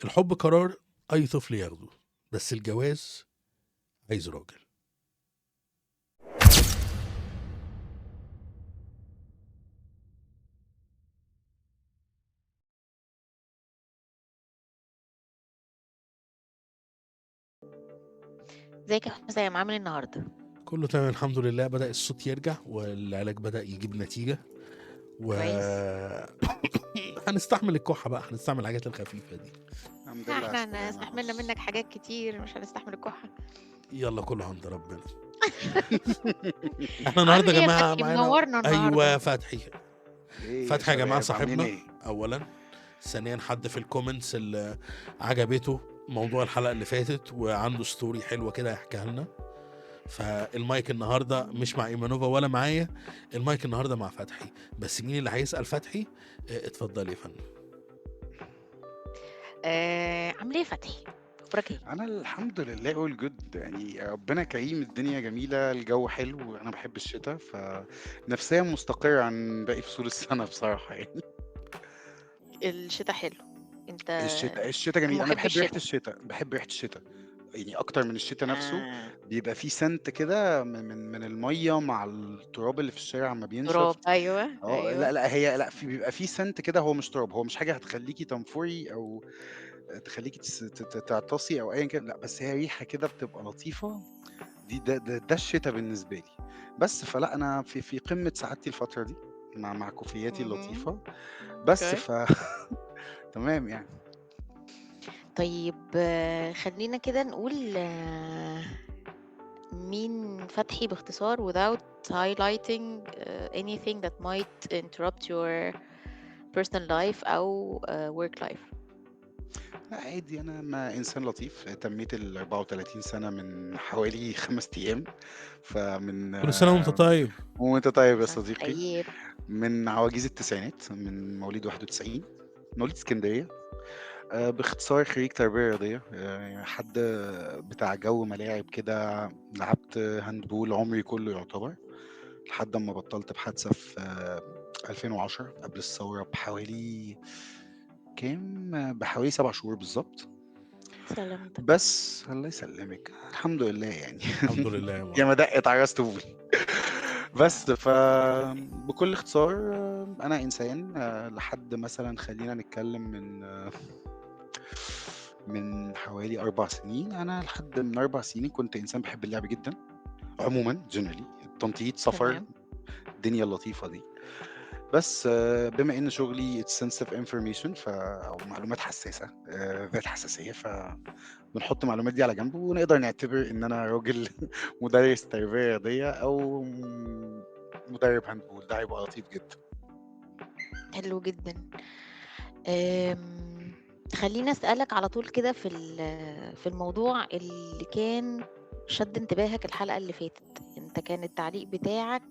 الحب قرار اي طفل ياخده، بس الجواز عايز راجل. ازيك يا حسام، عامل النهارده؟ كله تمام الحمد لله، بدأ الصوت يرجع والعلاج بدأ يجيب نتيجة و كويس. هنستحمل الكحة بقى، هنستحمل الحاجات الخفيفة دي. الحمد لله على احنا السلامة يا استحملنا هوس. منك حاجات كتير، مش هنستحمل الكحة. يلا كله عند ربنا. احنا النهارده عامل يا ايه يا جماعة فتحي؟ معانا منورنا ايوه النهارده. فتحي. ايه يا فتحي يا جماعة شباب عاملين صاحبنا ايه؟ اولا. ثانيا حد في الكومنتس اللي عجبته موضوع الحلقة اللي فاتت وعنده ستوري حلوة كده يحكيها لنا. فالمايك النهارده مش مع ايمانوفا ولا معايا، المايك النهارده مع فتحي. بس مين اللي هيسأل فتحي؟ اتفضل يا فندم. عامل ايه يا فتحي؟ اخبارك ايه؟ انا الحمد لله اول جود، يعني ربنا كريم، الدنيا جميلة، الجو حلو، انا بحب الشتاء فنفسيا مستقر عن باقي فصول السنة بصراحة يعني. الشتاء حلو. انت الشتاء جميل، انا محب بحب ريحة الشتاء؟ الشتاء، بحب ريحة الشتاء يعني اكتر من الشتاء نفسه. آه. بيبقى فيه سنت كده من المية مع التراب اللي في الشارع لما بينشف. تراب، ايوه لا ايوه. لا هي لا في بيبقى فيه سنت كده، هو مش تراب، هو مش حاجة هتخليكي تنفري او تخلّيكِ تعطسي أو أيًا كان، لأ، بس هي ريحة كده بتبقى لطيفة. دي ده الشتا بالنسبة لي. بس فلأ، أنا في قمة سعادتي الفترة دي مع كوفياتي مهم. اللطيفة. بس اوكي. تمام يعني. طيب، خلينا كده نقول مين فتحي باختصار without highlighting anything that might interrupt your personal life أو work life. لأ عادي، أنا إنسان لطيف، تميت ال34 سَنة من حوالي 5 أيام. فمن كل سنة وانت طيب. وأنت طيب يا سنة صديقي. طيب. من عواجيز التسعينات، من مواليد 91، مواليد إسكندرية. باختصار خريج تربية رياضية، حد بتاع جو ملاعب كده. لعبت هاندبول عمري كله يعتبر، لحد أمّا بطّلت بحادثة في 2010 قبل الثورة بحوالي بحوالي 7 شهور بالضبط. سلامتك. بس الله يسلمِك، الحمد لله يعني. الحمد لله يا ياما مارك. دقّت على راس طول. بس بكل اختصار، أنا إنسان لحد مثلًا خلّينا نتكلم من حوالي 4 سنين، أنا لحد من 4 سنين كنت إنسان باحب اللعب جدًا، عمومًا generally التنطيط، سفر، تمام. الدنيا اللطيفة دي. بس بما إن شغلي it's sensitive information أو معلومات حساسة، ذات حساسية، فبنحط المعلومات دي على جنب ونقدر نعتبر إن أنا راجل مدرس تربية رياضية أو مدرب هاندبول، ده هيبقى لطيف جدًا. حلو جدا. خليني أسألك على طول كده في الموضوع اللي كان شد انتباهك الحلقة اللي فاتت. انت كان التعليق بتاعك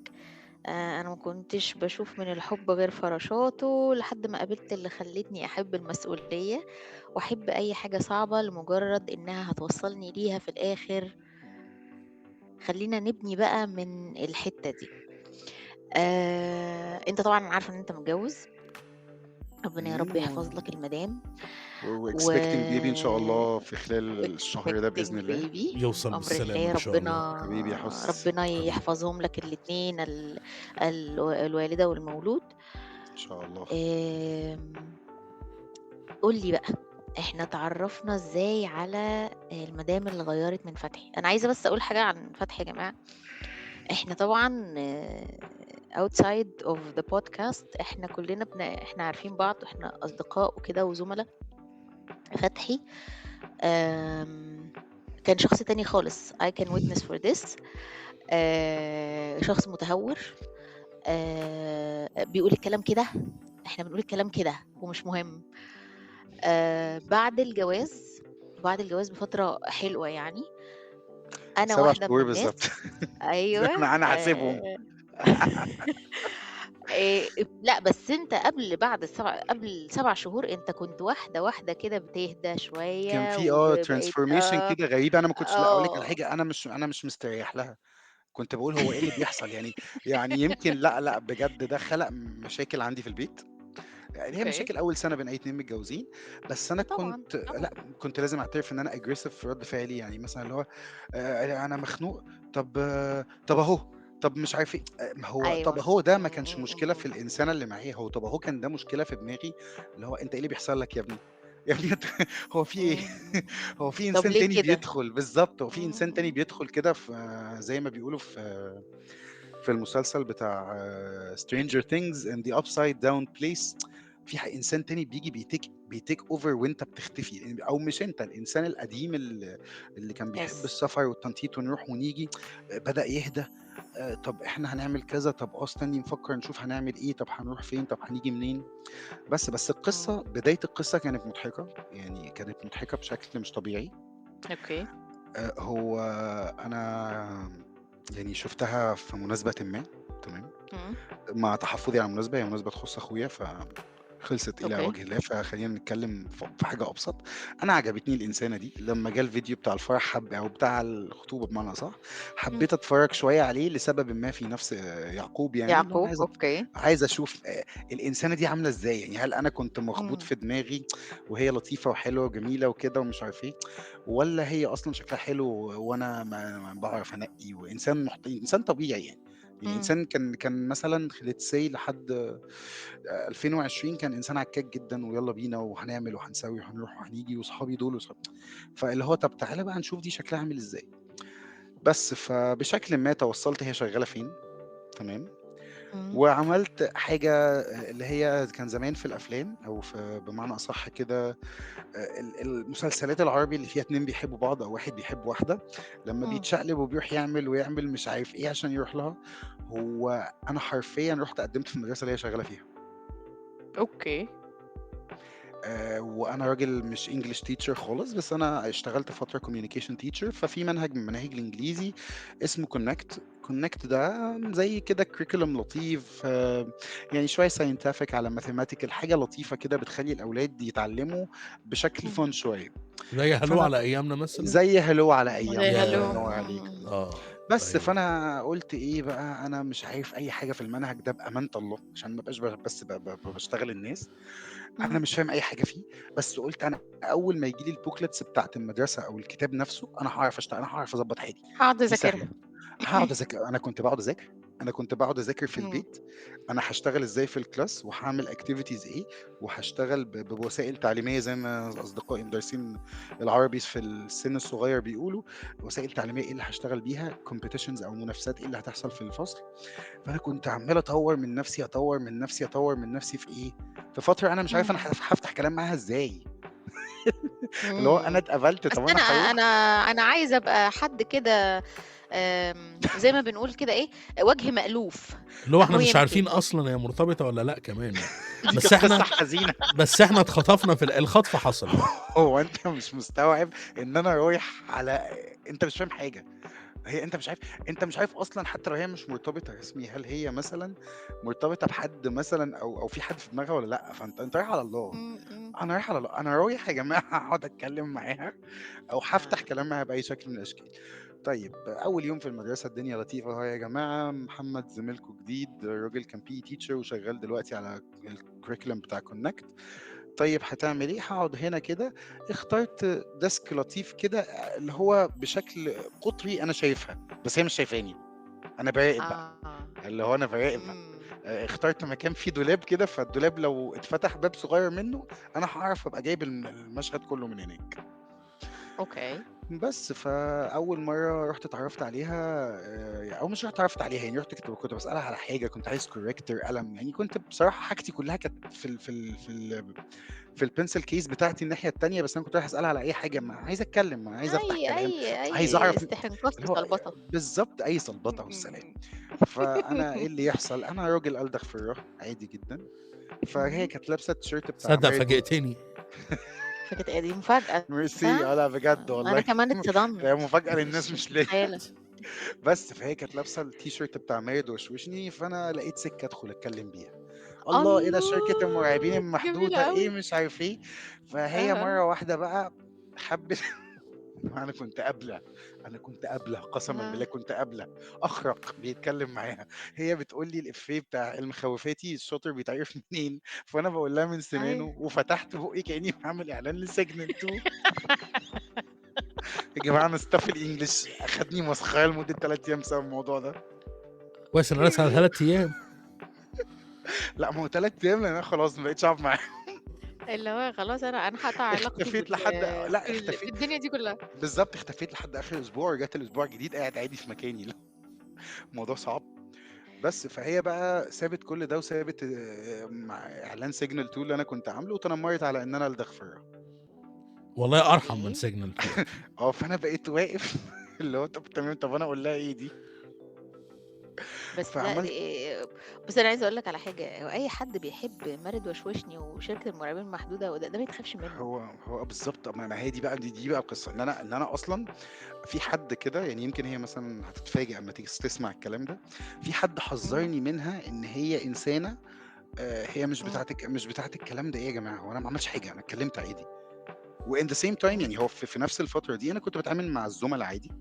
انا ما كنتش بشوف من الحب غير فراشاته لحد ما قابلت اللي خلتني احب المسؤولية واحب اي حاجة صعبة لمجرد انها هتوصلني ليها في الاخر. خلينا نبني بقى من الحتة دي. انت طبعا عارفة ان انت متجوز. ربنا يا رب يحفظ لك المدام. و وexpecting baby إن شاء الله في خلال الشهر ده expecting بإذن الله. baby. يوصل أمر بالسلامة الله. ان شاء الله. حبيبي يا حُس، ربنا حبيبي. يحفظهم لك الاتنين، الوالدة والمولود. إن شاء الله. قول لي بقى، احنا تعرفنا ازاي على المدام اللي غيرت من فتحي؟ انا عايزة بس اقول حاجة عن فتحي يا جماعة. احنا طبعا outside of the podcast احنا كلنا احنا عارفين بعض واحنا اصدقاء وكده وزملاء. فتحي كان شخص تاني خالص. I can witness for this. شخص متهور. بيقول الكلام كده. احنا بنقول الكلام كده ومش مهم. بعد الجواز بفترة حلوة يعني. أنا 7 واحدة من شهور بالضبط. الناس. أيوة. أنا حاسبهم. لا بس انت قبل 7 شهور انت كنت واحدة كده بتهدى كان شوية في وبقيت transformation كده غريبة، أنا ما كنتش، لأ أقول لِك على اه حاجة، أنا مش مستريّح لها. كنت باقول هو إيه اللي بيحصل يعني. يعني يمكن لأ، لأ بجد ده خلق مشاكل عندي في البيت. يعني هي اوكي. مشاكل اول سنه بين اي اتنين متجوزين. بس انا طبعا كنت طبعا. لا كنت لازم اعترف ان انا اجريسيف في رد فعلي، يعني مثلا اللي هو انا مخنوق. طب طب اهو. طب مش عارف ايه. ما هو طب ايوه. اهو ده ما كانش مشكله في الانسانه اللي معايا، هو طب اهو كان ده مشكله في دماغي. اللي هو انت ايه اللي بيحصل لك يا ابني؟ يا ابني هو في ايه؟ هو في طب انسان ليه تاني كده؟ بيدخل، بالظبط هو في انسان تاني بيدخل كده في زي ما بيقولوا في المسلسل بتاع Stranger Things in the Upside Down Place. في انسان تاني بيجي بيتيك اوفر وانت بتختفي، يعني او مش انت، الانسان القديم اللي كان بيحب يس. السفر والتنطيط ونروح ونيجي بدأ يهدى. طب احنا هنعمل كذا، طب استني نفكر نشوف هنعمل ايه، طب هنروح فين، طب هنيجي منين. بس القصة، بداية القصة كانت مضحكة، يعني كانت مضحكة بشكل مش طبيعي. اوكي. هو انا يعني شفتها في مناسبة ما، تمام، مم. مع تحفظي على مناسبة، هي مناسبة تخص أخويا، فخلصت إلى اوكي. وجه الله. فخلينا نتكلم في حاجة أبسط. أنا عجبتني الإنسانة دي لما جه الفيديو بتاع الفرح، أو بتاع الخطوبة بمعنى صح، مم. حبيت أتفرج شوية عليه لسبب ما في نفس يعقوب، يعني اللي هو أنا يعقوب. اوكي. عايز أشوف الإنسانة دي عاملة إزاي، يعني هل أنا كنت مخبوط مم. في دماغي وهي لطيفة وحلوة وجميلة وكده ومش عارف إيه، ولا هي أصلا شكلها حلو وأنا ما بعرف أنقي، وإنسان إنسان طبيعي يعني. يعني مم. انسان كان مثلا let's say لحد 2020 كان انسان عكاك جدا، ويلا بينا وهنعمل وهنسوي وهنروح وهنيجي واصحابي دول وصحابي. فاللي هو طب تعالى بقى نشوف دي شكلها عامل ازاي. بس فبشكل ما توصلت هي شغاله فين، تمام، مم. وعملت حاجه اللي هي كان زمان في الافلام، او في بمعنى اصح كده المسلسلات العربي اللي فيها اتنين بيحبوا بعض او واحد بيحب واحده، لما مم. بيتشقلب وبيروح يعمل ويعمل مش عارف ايه عشان يروح لها. هو انا حرفيا رحت قدمت في المدرسه اللي هي شغاله فيها. اوكي. وانا راجل مش انجلش تيتشر خالص، بس انا اشتغلت فتره كوميونيكيشن تيتشر. ففي منهج من مناهج الانجليزي اسمه كونكت ده زي كده كريكولم لطيف، يعني شويه ساينتفك على ماثيماتيكال، حاجه لطيفه كده بتخلي الاولاد يتعلموا بشكل مم. فن شويه. زي هلو فانا على ايامنا مثلا. زي هلو على زي ايامنا، الله هلو. يا ينور عليك. بس ايوه. فانا قلت ايه بقى، انا مش عارف اي حاجه في المنهج ده بامانه الله، عشان ما بقاش بس بشتغل الناس. انا مم. مش فاهم اي حاجه فيه. بس قلت انا اول ما يجي لي البوكلتس بتاعت المدرسه او الكتاب نفسه، انا هعرف اشتغل، انا هعرف اظبط حالي. هقعد دي سهله. اذاكرها. هاقعد أذاكر، أنا كنت باقعد أذاكر في مم. البيت. أنا هاشتغل إزاي في الclass وهاعمل activities إيه، وهاشتغل بوسائل تعليمية زي ما أصدقائي مدرسين العربي في السن الصغير بيقولوا، وسائل تعليمية إيه اللي هاشتغل بيها، competitions أو منافسات إيه اللي هتحصل في الفصل. فأنا كنت عمّال أطوّر من نفسي، أطوّر من نفسي، أطوّر من نفسي في إيه، في فترة أنا مش عارف أنا مم. هافتح كلام معاها إزاي. اللي هو أنا مم. اتقبلت، بس طب انا أنا انا هاروح. انا عايزه ابقى حد كده، زي ما بنقول كده ايه، وجه مألوف. اللي هو احنا اهو مش عارفين يمكن. اصلا هي مرتبطه ولا لا كمان يعني. دي بس كانت قصة احنا حزينة. بس احنا اتخطفنا في الخطف حصل يعني. هو أنت مش مستوعب إن أنا رايح على، أنت مش فاهم حاجة. هي أنت مش عارف أصلًا، حتى لو هي مش مرتبطة رسمي، هل هي مثلًا مرتبطة بحد مثلًا، أو في حد في دماغها والّا لأ. فأنت رايح على الله. مم. مم. أنا رايح على الله، أنا رايح يا جماعة هاقعد أتكلم معاها، أو هافتح آه. كلام معاها بأي شكل من الأشكال. طيب أول يوم في المدرسة الدنيا لطيفة أهو يا جماعة، محمد زميلكم جديد، الراجل كان PE teacher وشغال دلوقتي على الcurriculum بتاع connect. طيب هتعمل إيه؟ هاقعد هنا كده. اخترت ديسك لطيف كده، اللي هو بشكل قطري أنا شايفها، بس هي مش شايفاني. أنا باراقب بقى، اه. اللي هو أنا باراقب بقى. مم. اخترت مكان فيه دولاب كده، فالدولاب لو اتفتح باب صغير منه، أنا هاعرف أبقى جايب المشهد كله من هناك. اوكي. بس فأول مرة رُحت اتعرّفت عليها، أو مش رُحت اتعرّفت عليها، يعني رُحت كنت باسألها على حاجة، كنت عايز corrector قلم، يعني كنت بصراحة حاجتي كلّها كانت في الpencil case بتاعتي الناحية التانية، بس أنا كنت رايح أسألها على أي حاجة، ما عايز أتكلّم، ما عايز أفتح اي كلام، اي عايز اي أعرف استحنقاص اللي هو وسلبطه. بالضبط، أي سلبطة والسلام. مم. فأنا إيه اللي يحصل، أنا راجل ألدغ في الرهن عادي جدًا. فهي مم. كانت لابسة التيشيرت بتاع صدق Married فاجئتني. فكانت دي مفاجأة. ميرسي، لأ بجد انا والله. كمان اتصدمت. هي مفاجأة للناس مش مش ليّا. متخيلة. بس فهي كانت لابسة التيشيرت بتاع مايد وشوشني، فأنا لقيت سكة أدخل أتكلم بيها. الله إيه ده، شركة المرعبين الله، جميلة المحدودة إيه قوي. مش عارف إيه. فهي اها. مرة واحدة بقى حبت انا كنت قابله، انا كنت قابله قسما بالله، آه. كنت قابله اخرق بيتكلم معاها. هي بتقول لي الافيه بتاع المخوفاتي الشاطر بيتعرف منين، فانا بقول لها من سنانه، أيوه. وفتحت بقي كاني بعمل اعلان لسجن 2. يا جماعه انا ستاف الانجليش اخدني مسخره لمده 3 ايام بسبب الموضوع ده. كويس انا راسي على 3 ايام. لا ما هو 3 ايام لان انا خلاص ما بقتش اقعد معاها. اللي هو خلاص أنا هاقطع علاقتي اختفيت لحد لا اختفيت بالدنيا دي كلها. بالظبط، اختفيت لحد اخر اسبوع، ورجعت الاسبوع الجديد قاعد عادي في مكاني. لا الموضوع صعب. بس فهي بقى سابت كل ده، وسابت مع اعلان سيجنال 2 اللي انا كنت عامله، وتنمرت على ان انا الدغفره. والله ارحم من أوكي. سيجنال 2. اه فانا بقيت واقف اللي هو طب تمام، طب انا اقول لها ايه دي؟ بس ده فعملت بس أنا عايزة أقول لك على حاجة، هو أي حد بيحب مارد وشوشني وشركة المرعبين المحدودة وده ما يتخافش منه. هو بالظبط. ما هي دي بقى القصه، ان انا اصلا في حد كده، يعني يمكن هي مثلا هتتفاجئ اما تيجي تسمع الكلام ده. في حد إمم. حذرني منها ان هي انسانه، هي إمم. مش بتاعت الكلام ده. ايه يا جماعه، هو انا ما عملتش حاجه، انا اتكلمت عادي. وان ذا سيم تايم، إمم. يعني هو في نفس الفتره دي انا كنت بتعامل مع الزملاء عادي،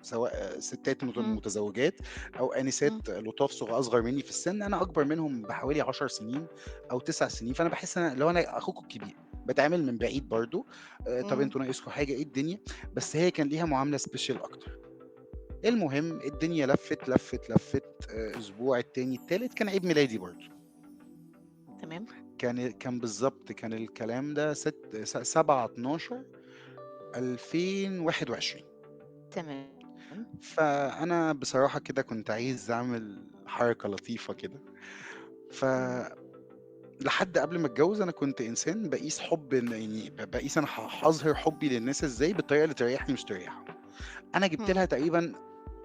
سواء ستات إمم. متزوجات او إمم. انسات لطاف اصغر مني في السن. انا اكبر منهم بحوالي 10 سنين او 9 سنين، فانا بحس ان لو انا اخوكم الكبير بتعامل من بعيد برضو. طب إمم. انتوا ناقصكم حاجه؟ ايه الدنيا؟ بس هي كان ليها معامله سبيشال اكتر. المهم الدنيا لفت لفت لفت. اسبوع التاني التالت كان عيد ميلادي برضو. تمام. كان بالظبط، كان الكلام ده 7/12 2021. تمام. فأنا بصراحة كده كنت عايز أعمل حركة لطيفة كده. إمم. فلحد قبل ما أتجوز أنا كنت إنسان بقيس حب يعني بقيس أنا هظهر حبي للناس إزاي بالطريقة اللي تريحني مش تريحهم. أنا جبت إمم. لها تقريبا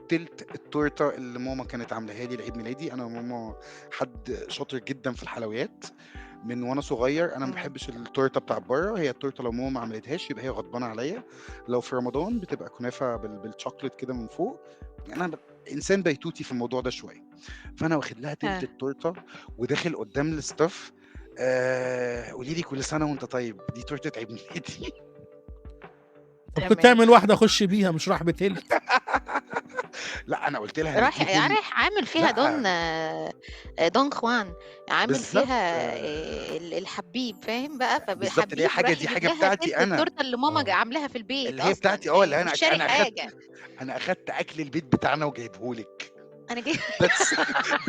تلت التورته اللي ماما كانت عاملاها لي لعيد ميلادي. انا وماما حد شاطر جدا في الحلويات. من وانا صغير انا ما إمم. بحبش التورته بتاع بره. هي التورته لو ماما ما عملتهاش يبقى هي غضبانه عليا. لو في رمضان بتبقى كنافه بالشوكليت كده من فوق. انا انسان بيتوتي في الموضوع ده شويه. فانا واخد لها تلت ها. التورته وداخل قدام الستاف. قولي لي كل سنه وانت طيب، دي تورته عيد ميلادي. طب كنت تمام. تعمل واحده اخش بيها مش راح بتلت. لا انا قلت لها ان رايح دي هديه. رايح عامل فيها لا دون خوان، عامل بالظبط. فيها الحبيب فاهم بقى، بالظبط اللي هي حبيب حاجه، وراح دي يجيب حاجه لها بتاعتي تلت انا. التورته اللي ماما اه عاملاها في البيت اللي هي اصلا، بتاعتي، اللي يعني انا مش شاري انا اخدت حاجه. انا اخدت اكل البيت بتاعنا وجايبه لك. انا جاي. That's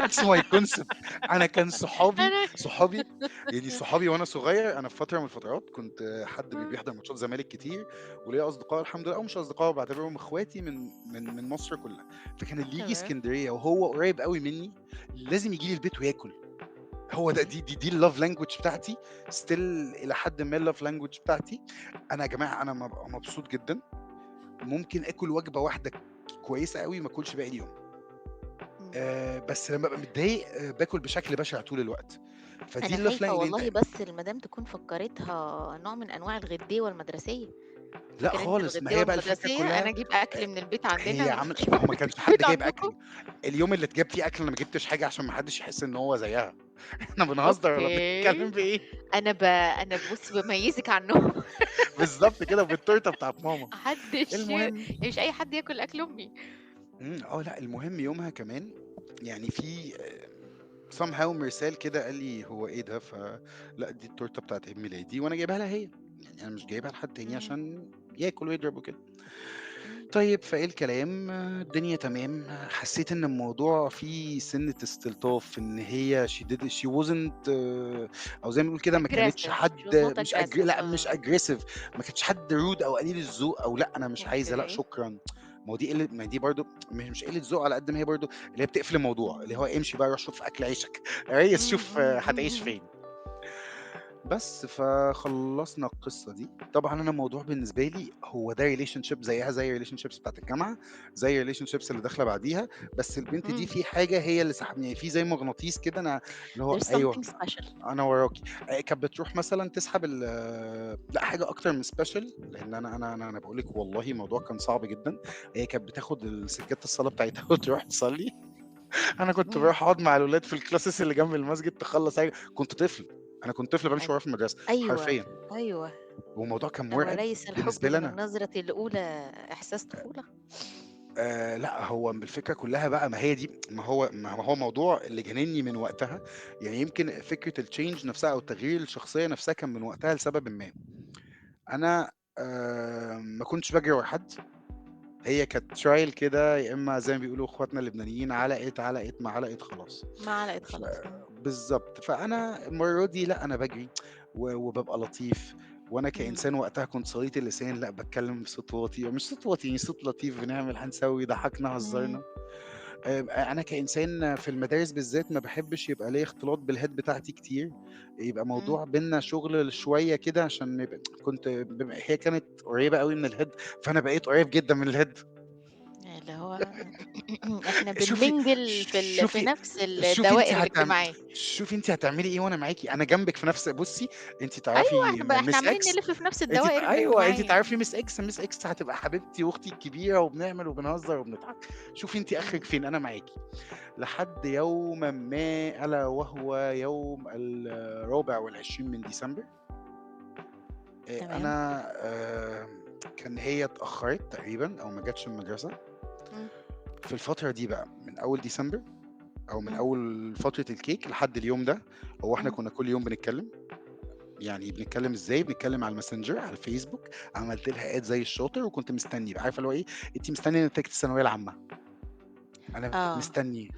that's my concept. انا كان صحابي انا صحابي يعني صحابي وانا صغير. انا في فتره من الفترات كنت حد مم. بيحضر ماتشات زمالك كتير، وليا اصدقاء الحمد لله، او مش اصدقاء بعتبرهم اخواتي من مصر كلها. فكان اللي يجي تمام. اسكندريه وهو قريب قوي مني لازم يجي لي البيت وياكل. هو ده دي اللوف لانجوج بتاعتي. ستيل الى حد ما اللوف لانجوج بتاعتي. انا يا جماعه انا ببقى مبسوط جدا ممكن اكل وجبه واحده كويسه قوي ما اكلش باقي اليوم. مم. بس لما ابقى متضايق باكل بشكل بشع طول الوقت. فدي انا اللوف خايفه لانجوج اللي والله، انت. بس المدام تكون فكرتها نوع من انواع الغديوه المدرسيه. لا فاكر انت خالص، ما الغديوه هي بقى الفكره المدرسيه، انا كلها. اجيب اكل من البيت عندنا هي وانت عامله، تجيب ما هو ما اكل كانش من حد البيت جايب عندكم. اكل. اليوم اللي اتجاب فيه اكل انا ما جبتش حاجه عشان ما حدش يحس ان هو زيها. احنا بنهزر ولا بنتكلم اوكي. في ايه؟ انا بص بميزك عنهم. بالظبط كده، بالتورته بتاعت ماما. محدش يعني، المهم مش اي حد ياكل اكل امي. لا المهم يومها كمان يعني في somehow مرسال كده قال لي هو ايه ده؟ فلا دي التورته بتاعت عيد ميلادي وانا جايبها لها هي. يعني انا مش جايبها لحد تاني مم. عشان ياكل ويضرب وكده. مم. طيب فايه الكلام؟ الدنيا تمام. حسيت ان الموضوع فيه سنة استلطاف، ان هي she wasn't او زي ما بنقول كده ما كانتش aggressive. She حد was not مش aggressive. لا مش اجريسيف. ما كانتش حد رود او قليل الذوق او لا انا مش عايزه، لا اوكي. شكرا. ما هو دي قله، ما دي برضو مش قله ذوق على قد ما هي برضو اللي هي بتقفل الموضوع، اللي هو مم. امشي بقى روح شوف اكل عيشك يا ريس، مم. شوف مم. هتعيش مم. فين. بس فخلصنا القصة دي. طبعا انا الموضوع بالنسبة لي هو ده ريليشن شيب زيها زي الريليشن شيبس بتاعت الجامعة، زي الريليشن شيبس اللي داخلة بعديها. بس البنت دي مم. في حاجة هي اللي سحبني، يعني في زي مغناطيس كده. انا اللي هو There's ايوه something special. انا وراكي. كانت بتروح مثلا تسحب لا حاجة اكتر من سبيشال، لان انا بقول لك والله الموضوع كان صعب جدا. هي كانت بتاخد سجادة الصلاة بتاعتها وتروح تصلي. انا كنت مم. بروح اقعد مع الاولاد في الكلاسز اللي جنب المسجد تخلص حاجة. كنت طفل، انا كنت طفل بمشي وراه في المدرسة ايوه. حرفيا. ايوه. والموضوع كان أو مرعب ليس الحب بالنسبة لي من أنا. النظرة الأولى إحساس طفولة؟ لأ، هو الفكرة كلّها بقى ما هي دي ما هو موضوع اللي جننّي من وقتها، يعني يمكن فكرة الchange نفسها أو تغيير الشخصية نفسها كان من وقتها لسببٍ ما. أنا ما كنتش باجري ورا حد، هي كانت trial كده، يا إمّا زي ما بيقولوا أخواتنا اللبنانيين علقت ما علقت خلاص. ما علقت خلاص. بالضبط، فأنا المرّة دي لأ، أنا باجري وبابقى لطيف، وأنا إمم، كإنسان وقتها كنت صليت اللسان، لأ باتكلّم بصوت واطي، مش صوت واطي يعني صوت لطيف، بنعمل، هنسوي، ضحكنا، إمم، هزرنا. أنا كإنسان في المدارس بالذات ما باحبش يبقى ليّا اختلاط بالhead بتاعتي كتير، يبقى إمم. موضوع بيننا شغل شوية كده عشان يبقى كنت هي كانت قريّبة أوي من الhead، فأنا بقيت قريّب جدًا من الhead. اللي هو إحنا شوفي بنمِنجل في شوفي نفس شوفي أنتِ الدوائر الاجتماعية. شوفي أنتِ هتعملي إيه وأنا معاكِ، أنا جنبِك في نفس، بُصّي، أنتِ أيوه، تعرفي إحنا Miss عمّالين X، نلِف في نفس أنتِ الدوائر أيوه، أنتِ الاجتماعية. تعرفي Miss X هتبقى حبيبتي وأختي الكبيرة وبنعمل وبنهزر وبنضحك، شوفي أنتِ آخرِك إمم، فين، أنا معاكِ. لحد يومًا ما ألا وهو يوم ال24 من ديسمبر، تمام. أنا كان هي اتأخرت تقريبًا أو ما جاتش المدرسة. إمم، في الفترة دي بقى من أول ديسمبر أو من إمم، أول فترة الكيك لحد اليوم ده، هو إحنا إمم. كنا كل يوم بنتكلم. يعني بنتكلم إزاي؟ بنتكلم على الماسنجر، على الفيسبوك، عملت لها add زي الشاطر وكنت مستني بقى، عارفة اللي هو إيه، أنتِ مستنية نتيجة الثانوية العامة، أنا آه. مستني.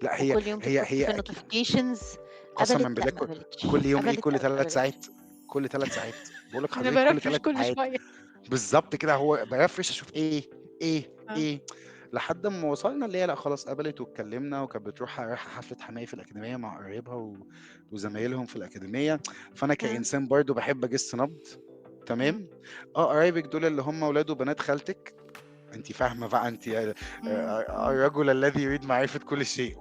لأ، هي وكل يوم هي تبُص هي في أكيد الnotifications قسمًا قبلت، بالله لأ ما قبلتش، كل يوم إيه، قبلت، كل لأ ما 3 قبلتش. ساعات، كل 3 ساعات، باقول لك أنا حضرتك كل بارفرش 3 كل ساعات. شوية. بالضبط كده، هو بارفرش أشوف إيه، إيه، آه. إيه، لحد أمّا وصلنا اللي هي لأ خلاص قبلت واتكلمنا، وكانت رايحة حفلة حماية في الأكاديمية مع قرايبها وزمايلهم في الأكاديمية. فأنا آه. كإنسان برضه باحب أجِس نبض، إمم، تمام. قرايبِك دول اللي هم ولاد وبنات خالتِك، أنتِ فاهمة بقى أنتِ إمم، إمم. الرجل الذي يريد معرفة كل شيء،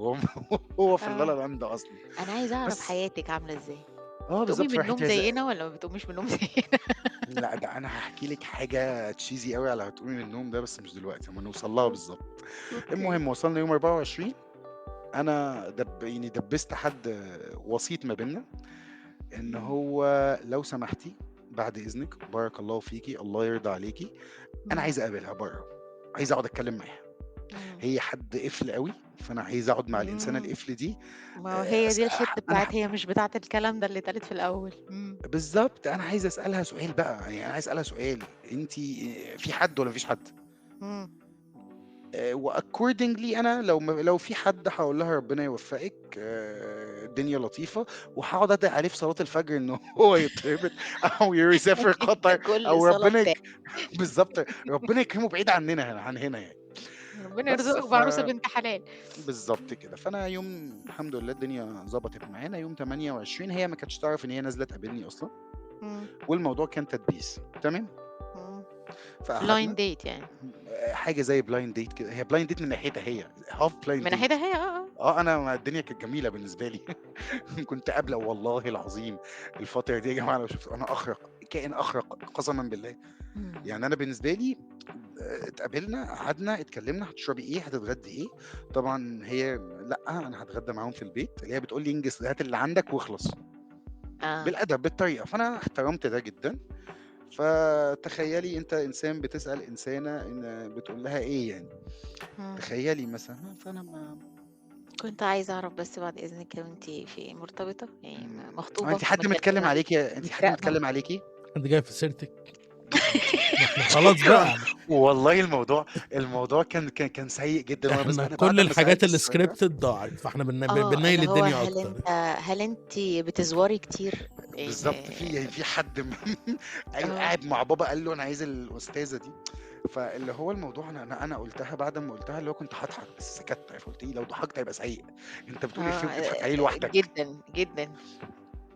هو في اللا لا آه. لاند أصلًا. أنا عايزة أعرف بس حياتِك عاملة إزاي؟ بتقومي بالضبط، من فراحت النوم هي زينا والّا ما بتقوميش من النوم زينا؟ لأ، ده أنا هاحكي لِك حاجة cheesy أوي على هتقومي من النوم ده، بس مش دلوقتي، أمّا نوصل لها بالضبط. أوكي. المهم وصلنا يوم 24، أنا يعني دبّست حد وسيط ما بيننا، إن إمم، هو لو سمحتِ بعد إذنِك، بارك الله فيكِ، الله يرضى عليكِ، أنا إمم، عايز أقابلها برّه، عايز أقعد أتكلم معاها. إمم، هي حد قِفل أوي، فأنا عايز أقعد مع الإنسانة إمم. القِفل دي. ما هو هي أس دي الحتّة أنا بتاعة هي مش بتاعة الكلام ده اللي اتقالت في الأول. إمم، بالضبط، أنا عايز أسألها سؤال بقى، يعني أنا عايز أسألها سؤال، أنتِ في حد والّا ما فيش حد؟ إمم. وaccordingly أنا لو في حد هاقول لها ربنا يوفقِك، الدنيا لطيفة، وهاقعد أدعي عليه في صلاة الفجر إن هو يتربط أو يسافر ده قطر، كل أو صلاة ربنا بتاعي. بالضبط، ربنا يكرمه بعيد عننا عن هنا يعني. ربنا بس يرزقك بعروسة بنت حلال. بالضبط كده، فأنا يوم الحمد لله الدنيا ضبطت معانا، يوم 28 هي ما كانتش تعرف إن هي نازلة تقابلني أصلًا، إمم، والموضوع كان تدبيس، تمام. إمم. blind فقعدنا date يعني. حاجة زي blind date كده، هي blind date من ناحيتها هي، half blind من ناحيتها date. هي أنا الدنيا كانت جميلة بالنسبة لي. كنت قابلة والله العظيم الفترة دي يا جماعة، لو شُفت أنا أخرق، كائن أخرق قسمًا بالله. إمم. يعني أنا بالنسبة لي اتقابلنا، قعدنا، اتكلمنا، هتشربي إيه، هتتغدي إيه؟ طبعًا هي لأ، أنا هاتغدى معاهم في البيت، اللي هي بتقول لي انجز هات اللي عندك واخلص، آه. بالأدب، بالطريقة، فأنا احترمت ده جدًا. فتخيّلي أنت إنسان بتسأل إنسانة إن بتقول لها إيه يعني، إمم. تخيّلي مثلًا، فأنا ما كنت عايزة أعرف بس بعد إذنِك لو أنتِ في مرتبطة؟ يعني أنتِ مخطوبة، حد متكلم متجوّزة، عليكِ، أنتِ حد متراقبة؟ متكلم عليكِ؟ حد جاي في سيرتِك؟ ما إحنا خلاص شكرًا. بقى، والله الموضوع كان سيء جدًا، إحنا أنا كل بعد أمّا الحاجات سألت السؤال ده الscripted ضاعت، فإحنا اللي بننيّل هو الدنيا أكتر. هل أنتِ بتزوري كتير؟ بالضبط، في حد آه. قاعد مع بابا قال له أنا عايز الأستاذة دي، فاللي هو الموضوع أنا قُلتها بعد أمّا قُلتها اللي هو كنت هاضحك بس سكَتّ، فقُلت إيه لو ضحكت هيبقى سيء، أنت بتقول إفيه وبتضحك عليه لوحدك. جدًا، جدًا.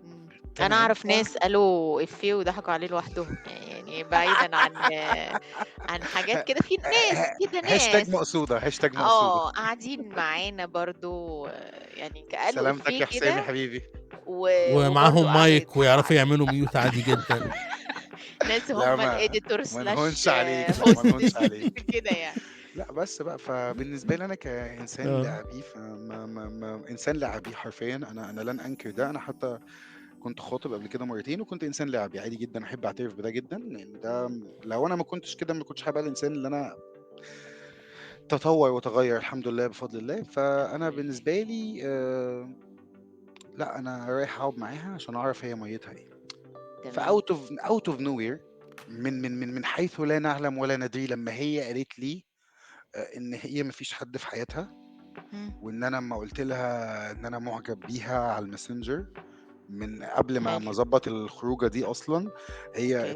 إمم. أنا تمام، أعرف ناس قالوا إفيه وضحكوا عليه لوحدهم، يعني بعيدًا عن حاجات كده، في ناس كده هاشتاج ناس مقصودة، هاشتاج مقصودة. قاعدين معانا برضه يعني قالوا سلامتك إفيه يا حسام يا كده حبيبي. وبرضه ومعاهم قعدوا مايك يضحكوا ويعرفوا عليه. يعملوا mute عادي جدًا. ناس لا هم الeditor ما slash نهونش عليك، لأ ما host نهونش عليك. كده يعني. لأ بس بقى، فبالنسبة لي أنا كإنسان آه. لعبي، فما ما ما إنسان لعبي حرفيًا، أنا لن أنكر ده، أنا حتى كنت خاطب قبل كده مرتين، وكنت انسان لعبي عادي جدا، احب اعترف بده جدا، لان ده لو انا ما كنتش كده ما كنتش هبقى الانسان اللي انا تطور وتغير الحمد لله بفضل الله. فانا بالنسبه لي لا، انا رايح اقعد معاها عشان اعرف هي ميتها ايه. تمام. فاوت اوف نو وير، من حيث لا نعلم ولا ندري، لما هي قالت لي ان هي مفيش حد في حياتها، مم. وان انا لما قلت لها ان انا معجب بيها على الماسنجر من قبل ما حلو. اظبط الخروجه دي اصلا، هي اوكي.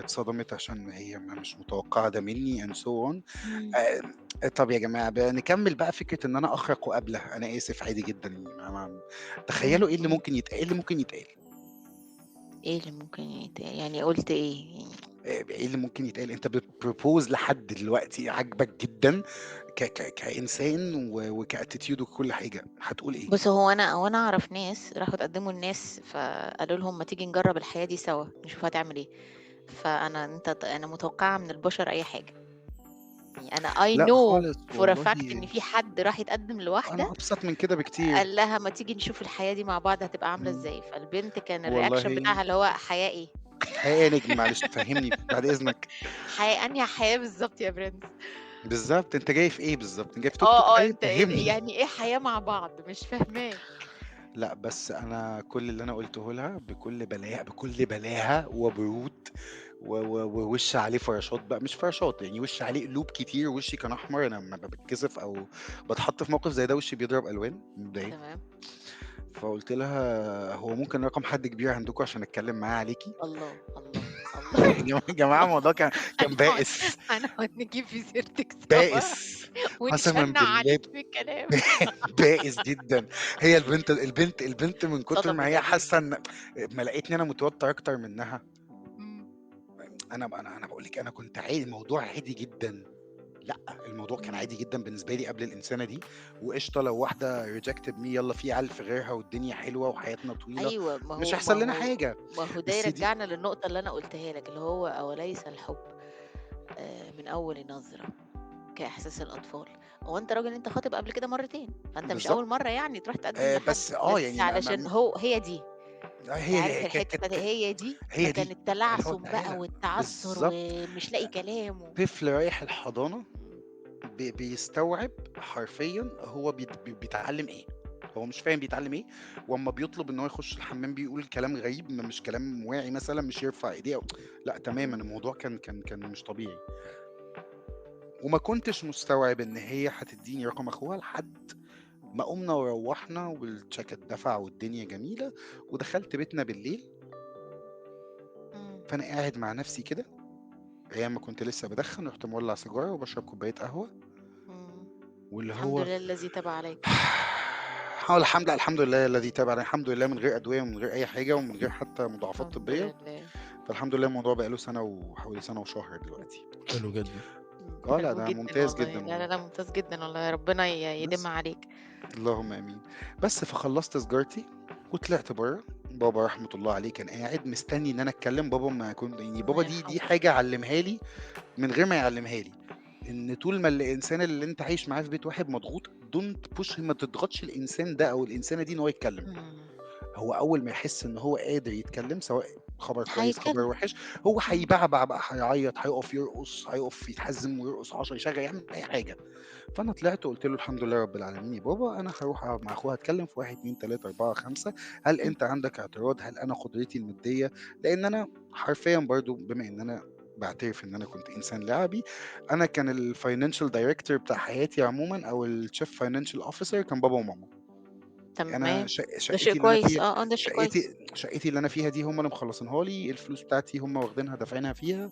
اتصدمت عشان هي مش متوقعه ده مني and so on. مم. طب يا جماعه بقى نكمل بقى فكره ان انا اخرق وقبله، انا اسف عادي جدا. تخيلوا ايه اللي مم. ممكن يتقال، ايه اللي ممكن يتقال، ايه اللي ممكن يعني قلت ايه يعني؟ ايه اللي ممكن يتقال؟ انت بتبروبوز لحد دلوقتي عاجبك جدا كانسان وكاتيتيود وكل حاجه، هتقول ايه؟ بص، هو انا اعرف ناس راحوا تقدموا الناس فقالوا لهم ما تيجي نجرب الحياة دي سوا نشوف هتعمل ايه. انا متوقعة من البشر اي حاجة. يعني انا I لا know خالص for a والله، fact ان في حد راح يتقدم انا لواحدة ابسط من كده بكتير. قال لها ما تيجي نشوف الحياة دي مع بعض هتبقى عاملة مم. ازاي، فالبنت كان الرياكشن والله بتاعها اللي هو حياة ايه؟ حقيقة يا نجم، معلش فهمني بعد اذنك. حياة انهي حياة بالظبط يا برنس؟ بالظبط انت جاي في ايه بالظبط؟ انت جاي في توك توك؟ طيب انت فهمني. يعني ايه حياة مع بعض؟ مش فاهماك. لا بس انا كل اللي انا قلته لها بكل بلاهه، بكل بلاهه وبرود ووش عليه فراشات بقى، مش فراشات يعني، وش عليه قلوب كتير، وشي كان احمر، انا لما بتكسف او بتحط في موقف زي ده وشي بيضرب الوان مبدئيا. تمام. فقلت لها هو ممكن رقم حد كبير عندكم عشان اتكلم معاه عليكي؟ الله الله يا الله. جماعه الموضوع كان هنقعد بائس، هنقعد نجيب في سيرتك سوا بائس، قسما ونشنع بالله. عليك في الكلام. بائس جدا. هي البنت من كتر ما صدمت هي اكيد. حاسه ان ما لقيتني انا متوتر اكتر منها. مم. انا بقول لك انا كنت عادي، الموضوع عادي جدا. لا الموضوع كان مم. عادي جدا بالنسبه لي قبل الانسانه دي، وقشطه لو واحده ريجكتد مي يلا في الف غيرها والدنيا حلوه وحياتنا طويله، ايوه، ما مش هو ما هيحصل لنا هو حاجه. ما هو ده بس دي يرجعنا للنقطة اللي أنا قلتها لك، اللي هو أوليس الحب من أول نظرة كإحساس الأطفال. هو أنت راجل، أنت خاطب قبل كده مرتين، فأنت مش أول بالظبط. مرة يعني تروح تقدم لحد، بس بس يعني علشان هي دي. هي عارف دي الحتة بتاعت هي دي، هي فكان دي اللي هو التلعثم بقى تعالى. والتعثر بالظبط. ومش لاقي كلام طفل رايح الحضانه بيستوعب حرفيا هو بيتعلم ايه، هو مش فاهم بيتعلم ايه، واما بيطلب ان هو يخش الحمام بيقول كلام غريب، مش كلام واعي، مثلا مش يرفع ايديه لا تماما، الموضوع كان مش طبيعي. وما كنتش مستوعب ان هي هتديني رقم اخوها لحد ما قمنا وروحنا والتشيك اتدفع والدنيا جميله، ودخلت بيتنا بالليل. مم. فانا قاعد مع نفسي كده، ايام ما كنت لسه بدخن، رحت مولع سيجاره وبشرب كوبايه قهوه، مم. واللي الحمد هو لله الذي تاب عليك. حاول الحمد لله الذي تاب علينا، الحمد لله من غير ادويه ومن غير اي حاجه ومن غير حتى مضاعفات الحمد طبيه. لله. فالحمد لله الموضوع بقى له سنه وحوالي سنه وشهر دلوقتي. حلو جدا. لا حلو ده جدا ممتاز والله. جدا لا لا والله. لا، ممتاز جدا والله، ربنا يديم بس عليك. اللهم امين. بس فخلصت سجارتي وطلعت بره. بابا رحمه الله عليه كان قاعد مستني ان انا اتكلم. بابا ما كنت يعني، بابا الله دي يرحمه. حاجه علمها لي من غير ما يعلمها لي، ان طول ما الانسان اللي انت عايش معاه في بيت واحد مضغوط، دونت بوش، ما تضغطش الانسان ده او الانسانه دي ان هو يتكلم. مم. هو اول ما يحس ان هو قادر يتكلم، سواء خبر كويس خبر هيتكلم. وحش، هو مم. هيبعبع بقى، هيعيط، هيقف يرقص، هيقف يتحزم ويرقص 10، يشغل، يعمل اي حاجه. فانا طلعت وقلت له الحمد لله رب العالمين يا بابا، انا هروح اقعد مع اخوها اتكلم في 1 2 3 4 5، هل مم. انت عندك اعتراض؟ هل انا قدرتي الماديه؟ لان انا حرفيا برضو بما ان انا بعترف ان انا كنت انسان لعبي، انا كان الفاينانشال دايركتور بتاع حياتي عموما، او الشيف فاينانشال اوفيسر كان بابا وماما. انا تمام. ده شيء شقتي اللي انا كويس، فيها، ده شيء كويس. شقتي اللي انا فيها دي هم اللي مخلصينها لي، الفلوس بتاعتي هم واخدينها دافعينها فيها.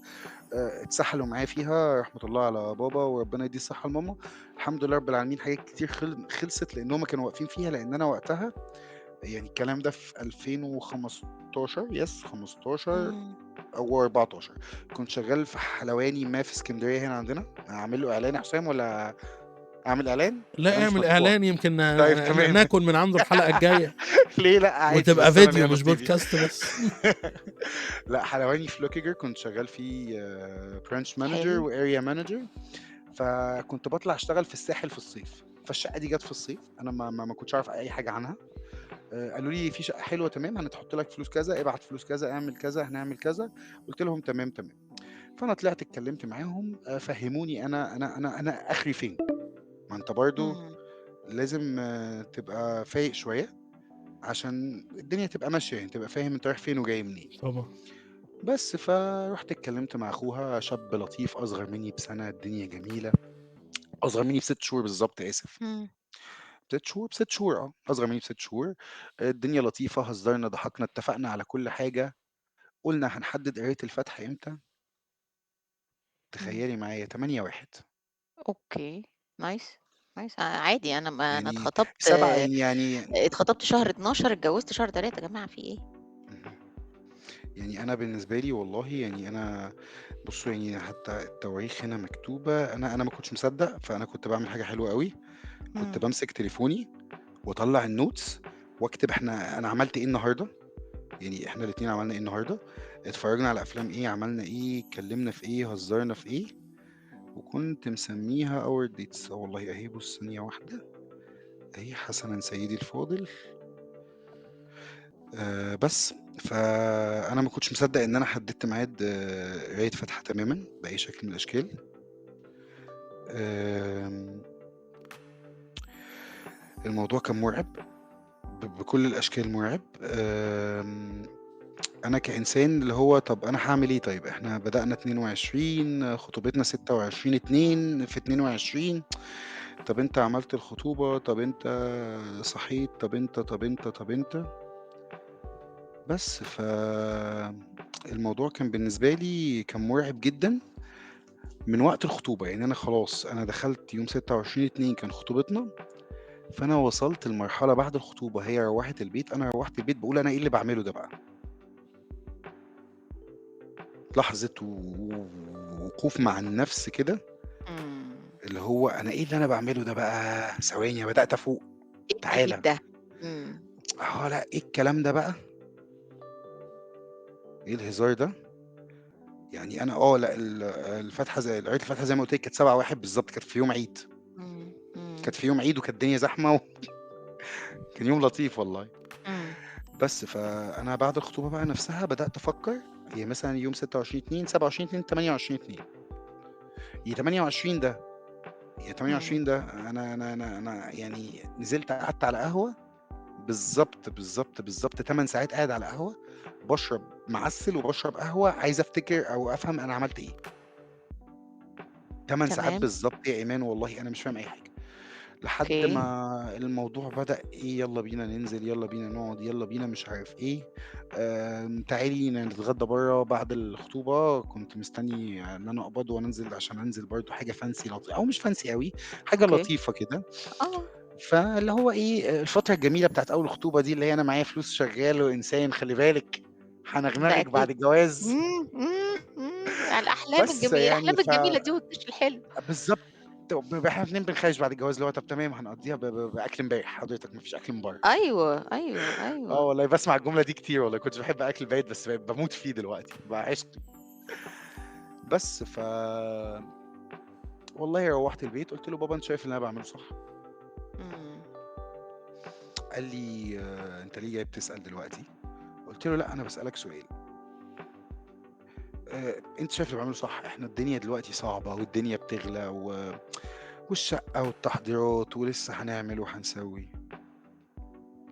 اتسحلوا معايا فيها رحمه الله على بابا وربنا يديه الصحه لماما. الحمد لله رب العالمين حاجات كتير خلصت لان هم كانوا واقفين فيها، لان انا وقتها يعني الكلام ده في 2015، يس 15 مم. او 14، كنت شغال في حلواني ما في اسكندريه هنا عندنا. اعمل له اعلان يا حسام ولا اعمل اعلان؟ لا كلام مش اعمل مدفوع. اعلان، يمكن طيب تمام. ناكل من عنده الحلقه الجايه ليه لا عادي، وتبقى بس انا ليا فيديو مش نصيبي. بودكاست بس. لا حلواني في لوكيجر كنت شغال فيه برانش مانجر حلو. واريا مانجر. فكنت بطلع اشتغل في الساحل في الصيف، فالشقه دي جت في الصيف، انا ما كنتش اعرف اي حاجه عنها. قالوا لي في شقه حلوه تمام، هنتحط لك فلوس كذا، ابعت فلوس كذا، اعمل كذا، هنعمل كذا. قلت لهم تمام تمام. فانا طلعت اتكلمت معاهم، فهموني انا اخري فين. ما انت برضو إمم. لازم تبقى فايق شويه عشان الدنيا تبقى ماشيه، يعني تبقى فاهم انت رايح فين وجاي منين. طبعا. بس فرحت اتكلمت مع اخوها، شاب لطيف اصغر مني بسنه، الدنيا جميله. اصغر مني ب6 شهور بالظبط، اسف. إمم. 6 شهور، ب6 شهور، اصغر مني ب6 شهور. الدنيا لطيفه، هزرنا ضحكنا، اتفقنا على كل حاجه. قلنا هنحدد قرايه الفاتحه امتى. إمم. تخيلي معايا 8/1. أوكي. nice. nice. عادي أنا يعني 7 يعني اتخطبت شهر 12 اتجوزت شهر 3 يا جماعة في إيه؟ مهم. يعني انا بالنسبه لي والله، يعني انا بصوا، يعني حتى التواريخ هنا مكتوبه، انا ما كنتش مصدق. فانا كنت بعمل حاجه حلوه قوي. كنت إمم. بمسك تليفوني واطلع النوتس واكتب انا عملت ايه النهارده. يعني احنا الاتنين عملنا ايه النهارده، اتفرجنا على افلام ايه، عملنا ايه، اتكلمنا في ايه، هزرنا في ايه. وكنت مسميها اور ديتس. والله اهي، بص ثانيه واحده. اهي حسنا سيدي الفاضل. بس فانا ما كنتش مصدق ان انا حددت ميعاد قرايه فاتحه تماما باي شكل من الاشكال. آم، الموضوع كان مرعب، بكل الاشكال مرعب. انا كانسان اللي هو طب انا هعمل ايه؟ طيب احنا بدأنا 22، خطوبتنا 26/2 في 22. طب انت عملت الخطوبة، طب انت صحيت، طب انت. بس الموضوع كان بالنسبة لي كان مرعب جدا من وقت الخطوبة. يعني انا خلاص انا دخلت يوم 26/2 كان خطوبتنا. فانا وصلت المرحلة بعد الخطوبة، هي روحت البيت، انا روحت البيت بقول انا ايه اللي بعمله ده بقى. لحظة وقوف مع النفس كده، إمم. اللي هو أنا إيه اللي أنا باعمله ده بقى؟ ثواني، بدأت أفوق. إيه الجديد تعالَ. ده؟ إمم. لأ، إيه الكلام ده بقى؟ إيه الهزار ده؟ يعني أنا لأ، الفاتحة قراية الفاتحة زي ما قُلت لِك كانت 7/1 بالضبط، كانت في يوم عيد. إمم. إمم. كانت في يوم عيد وكانت الدنيا زحمة كان يوم لطيف والله. إمم. بس فأنا بعد الخطوبة بقى نفسها بدأت أفكّر. هي مثلًا يوم 26/2، 27/2، 28/2. 28 ده، إمم. 28 ده أنا يعني نزلت قعدت على قهوة. بالضبط 8 ساعات قاعد على قهوة، باشرب معسل وباشرب قهوة، عايز أفتكر أو أفهم أنا عملت إيه. 8 ساعات تمام. بالضبط يا إيمان، والله أنا مش فاهم أي حاجة. لحد أوكي. ما الموضوع بدأ إيه، يالّا بينا ننزل، يالّا بينا نقعد، يالّا بينا مش عارف إيه. تعالي نتغدى برّه بعد الخطوبة. كنت مستني إن أنا أقبض وأنا أنزل عشان أنزل برضه حاجة fancy أو مش fancy أوي، حاجة أوكي. لطيفة كده. آه. فاللي هو إيه، الفترة الجميلة بتاعة أول الخطوبة دي، اللي هي أنا معايا فلوس شغّال وإنسان، خلّي بالِك، ده هانغنغِك أكيد. بعد الجواز. الأحلام بس الجميلة، يعني الأحلام الجميلة دي والطش الحلو. بالضبط. إحنا الاتنين بنخايش بعد الجواز، اللي هو طب تمام هنقضّيها بأكل امبارح حضرتك، ما فيش أكل من برّه. أيوه، أيوه، أيوه. والله باسمع الجملة دي كتير والله، كنتش باحب أكل البيت بس بقيت باموت فيه دلوقتي، بقى عشقي. بس والله روّحت البيت قُلت له: "بابا أنت شايف اللي أنا باعمله صح؟" إمم. قال لي: "أنت ليه جاي بتسأل دلوقتي؟" قُلت له: "لأ، أنا باسألك سؤال. أنت شايف اللي باعمله صح؟ إحنا الدنيا دلوقتي صعبة والدنيا بتغلى والشقة والتحضيرات ولسه هنعمل وهنسوي."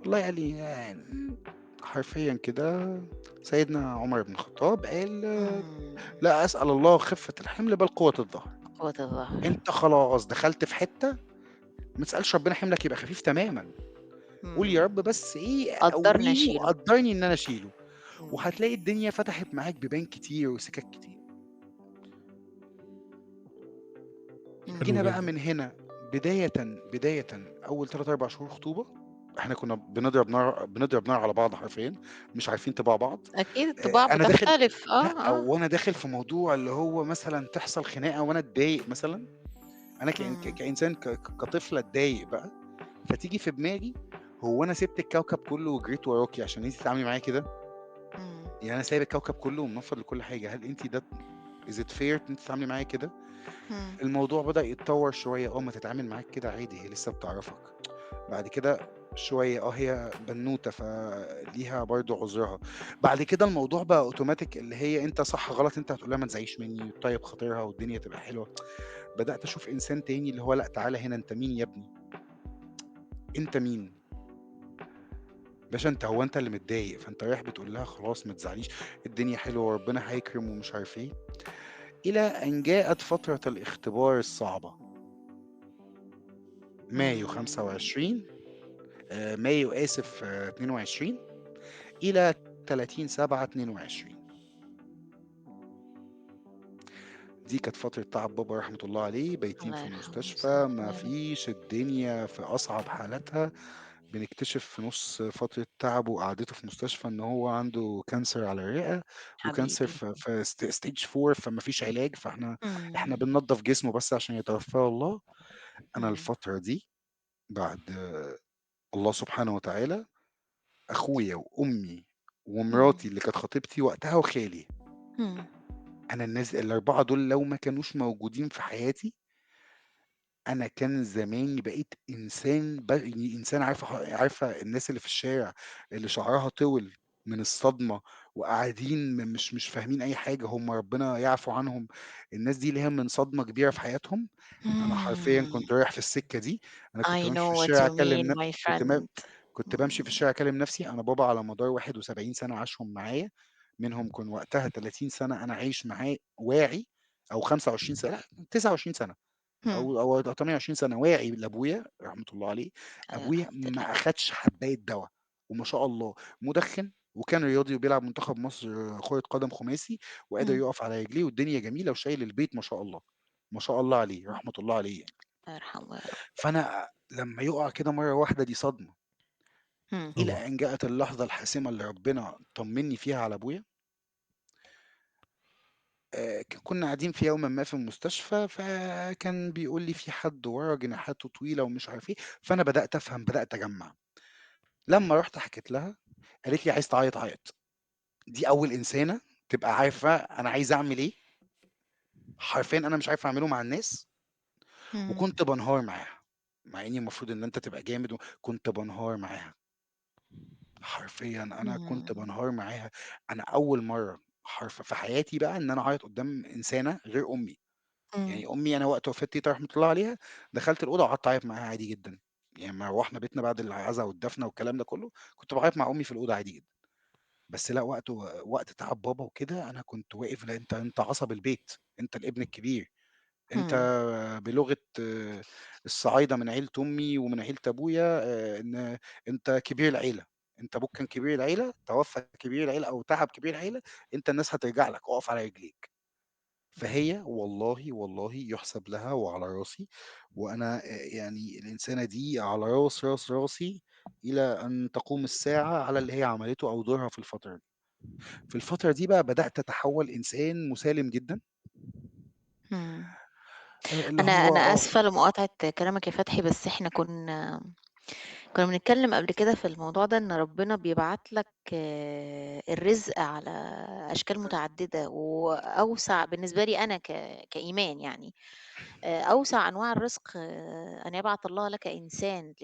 والله قال لي يعني حرفيًا كده، سيدنا عمر بن الخطاب قال: إمم. "لا أسأل الله خفة الحمل بل قوة الظهر." قوة الظهر. أنت خلاص دخلت في حتة، ما تسألش ربنا حملك يبقى خفيف تمامًا. قُل يا إمم. رب بس إيه، قدّرني قوّيني أشيله. وقدّرني إن أنا أشيله. إمم. وهتلاقي الدنيا فتحت معاك بيبان كتير وسِكَك كتير. إمم. حلو جينا بقى جدا. من هنا، بدايةً أول 3، 4 شهور خطوبة، إحنا كنا بنضرب نار على بعض حرفيًا، مش عارفين طباع بعض. أكيد الطباع أنا داخل بتختلف. لأ، آه. وأنا داخل في موضوع اللي هو مثلًا تحصل خناقة وأنا أتضايق مثلًا. أنا إمم. كإنسان كطفل أتضايق بقى. فتيجي في دماغي، هو أنا سِبت الكوكب كله وجريت وراكِ عشان أنتِ تتعاملي معايا كده؟ إمم. يعني أنا سايب الكوكب كله ومنفّض لكل حاجة، هل أنتِ ده is it fair إن أنتِ تتعاملي معايا كده؟ إمم. الموضوع بدأ يتطور شوية، ما تتعامل معاك كده عادي، هي لسه بتعرفك. بعد كده شوية هي بنوتة فليها برضه عذرها. بعد كده الموضوع بقى أوتوماتيك، اللي هي أنت صح غلط أنت هتقول لها ما تزعيش مني، طيب خاطرها والدنيا تبقى حلوة. بدأت أشوف إنسان تاني اللي هو لأ تعالَ هنا، أنت مين يا ابني؟ أنت مين؟ باشا أنت هو أنت اللي متضايق، فأنت رايح بتقول لها خلاص ما تزعليش، الدنيا حلوة وربنا هيكرم ومش عارف إيه، إلى أن جاءت فترة الاختبار الصعبة، مايو إمم. 25 مايو آسف 22 إلى 30/7/22. دي كانت فترة تعب بابا رحمة الله عليه، بايتين الله في يرحمه المستشفى، ويسامحه ما يا رب. فيش، الدنيا في أصعب حالاتها، بنكتشف في نُص فترة تعبه وقعدته في مستشفى إن هو عنده كانسر على الرئة، وكانسر حبيبي. في stage 4 فما فيش علاج، إحنا إمم. بننضّف جسمه بس عشان يتوفاه الله. أنا إمم. الفترة دي بعد الله سبحانه وتعالى، أخويا وأمي ومراتي إمم. اللي كانت خطيبتي وقتها وخالي، إمم. أنا الناس ال4 دول لو ما كانوش موجودين في حياتي، أنا كان زماني بقيت إنسان يعني إنسان عارفة الناس اللي في الشارع اللي شعرها طوِل من الصدمة وقاعدين مش فاهمين أي حاجة، هم ربنا يعفو عنهم، الناس دي اللي هي من صدمة كبيرة في حياتهم، أنا حرفيًا إمم. كنت رايح في السكة دي، أنا كنت I بامشي في know what الشارع you أكلم mean my كنت م friend. كنت بامشي في إمم. الشارع أكلم نفسي، أنا بابا على مدار 71 سَنة عاشهم معايا، منهم كان وقتها 30 سَنة أنا عايش معاه واعي، أو 25 سَنة، لأ 29 سَنة. إمم. أو 28 سَنة واعي لأبويا رحمة الله عليه، أبويا رحمة الله. ما أخدش حبّاية دوا، وما شاء الله مُدخِّن وكان رياضي وبيلعب منتخب مصر كرة قدم خُماسي، وقادر إمم. يُقف على رجليه والدنيا جميلة وشايل البيت ما شاء الله، ما شاء الله عليه، رحمة الله عليه يعني. الله يرحمه يا رب. فأنا لمّا يُقع كده مرّة واحدة دي صدمة، إمم. إلى طبعًا. أن جاءت اللحظة الحاسمة اللي ربنا طمّني فيها على أبويا. كنا قاعدين في يومٍ ما في المستشفى، فكان بيقول لي: "في حد ورا جناحاته طويلة." ومش عارف إيه، فأنا بدأت أفهم، بدأت أجمّع. لمّا رُحت حكيت لها، قالت لي: "عايز تعيّط عيّط." دي أول إنسانة تبقى عارفة أنا عايز أعمل إيه، حرفيًا أنا مش عارف أعمله مع الناس، إمم. وكنت بانهار معاها، مع إني المفروض إن أنت تبقى جامد كنت بانهار معاها، حرفيًا أنا كنت إمم. بانهار معاها. أنا أول مرّة في حياتي بقى إن أنا أعيّط قدّام إنسانة غير أمي، إمم. يعني أمي أنا وقت وفاة تيتة رحمة الله عليها، دخلت الأوضة وقعدت أعيّط معاها عادي جدًا، يعني أمّا روّحنا بيتنا بعد العزا والدفنة والكلام ده كلّه، كنت باعيّط مع أمي في الأوضة عادي جدًا. بس لأ، وقت تعب بابا وكده، أنا كنت واقف لأ أنت عصب البيت، أنت الابن الكبير، أنت إمم. بلغة الصعايدة من عيلة أمي ومن عيلة أبويا إن أنت كبير العيلة، أنت أبوك كان كبير العيلة، توفى كبير العيلة أو تعب كبير العيلة، أنت الناس هترجع لك، أقف على رجليك. فهي والله، والله يُحسب لها وعلى راسي، وأنا يعني الإنسانة دي على راسي إلى أن تقوم الساعة على اللي هي عملته أو دورها في الفترة دي. في الفترة دي بقى بدأت أتحوّل إنسان مُسالم جدًا، إمم. اللي أنا هو أنا آسفة لمقاطعة كلامك يا فتحي، بس إحنا كنا بنتكلم قبل كده في الموضوع ده، إن ربنا بيبعت لك الرزق على أشكال متعددة، وأوسع بالنسبة لي أنا كإيمان يعني، أوسع أنواع الرزق أن يبعث الله لك إنسان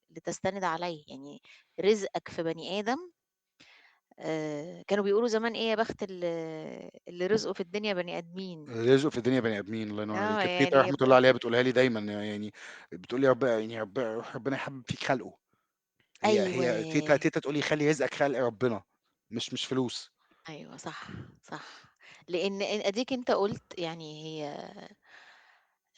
لتستند عليه، يعني رزقك في بني آدم. كانوا بيقولوا زمان إيه، يا بخت اللي رزقه في الدنيا بني آدمين. رزقه في الدنيا بني آدمين، الله ينوّر عليك. كانت تيتة يعني رحمة الله عليها بتقولها لي دايمًا، يعني بتقول لي ربنا يحبّب فيك خلقه. هي أيوه. تيتة تقول لي خلّي رزقك خلق ربنا، مش فلوس. أيوه صح. صح. لإن أديك أنت قُلت يعني هي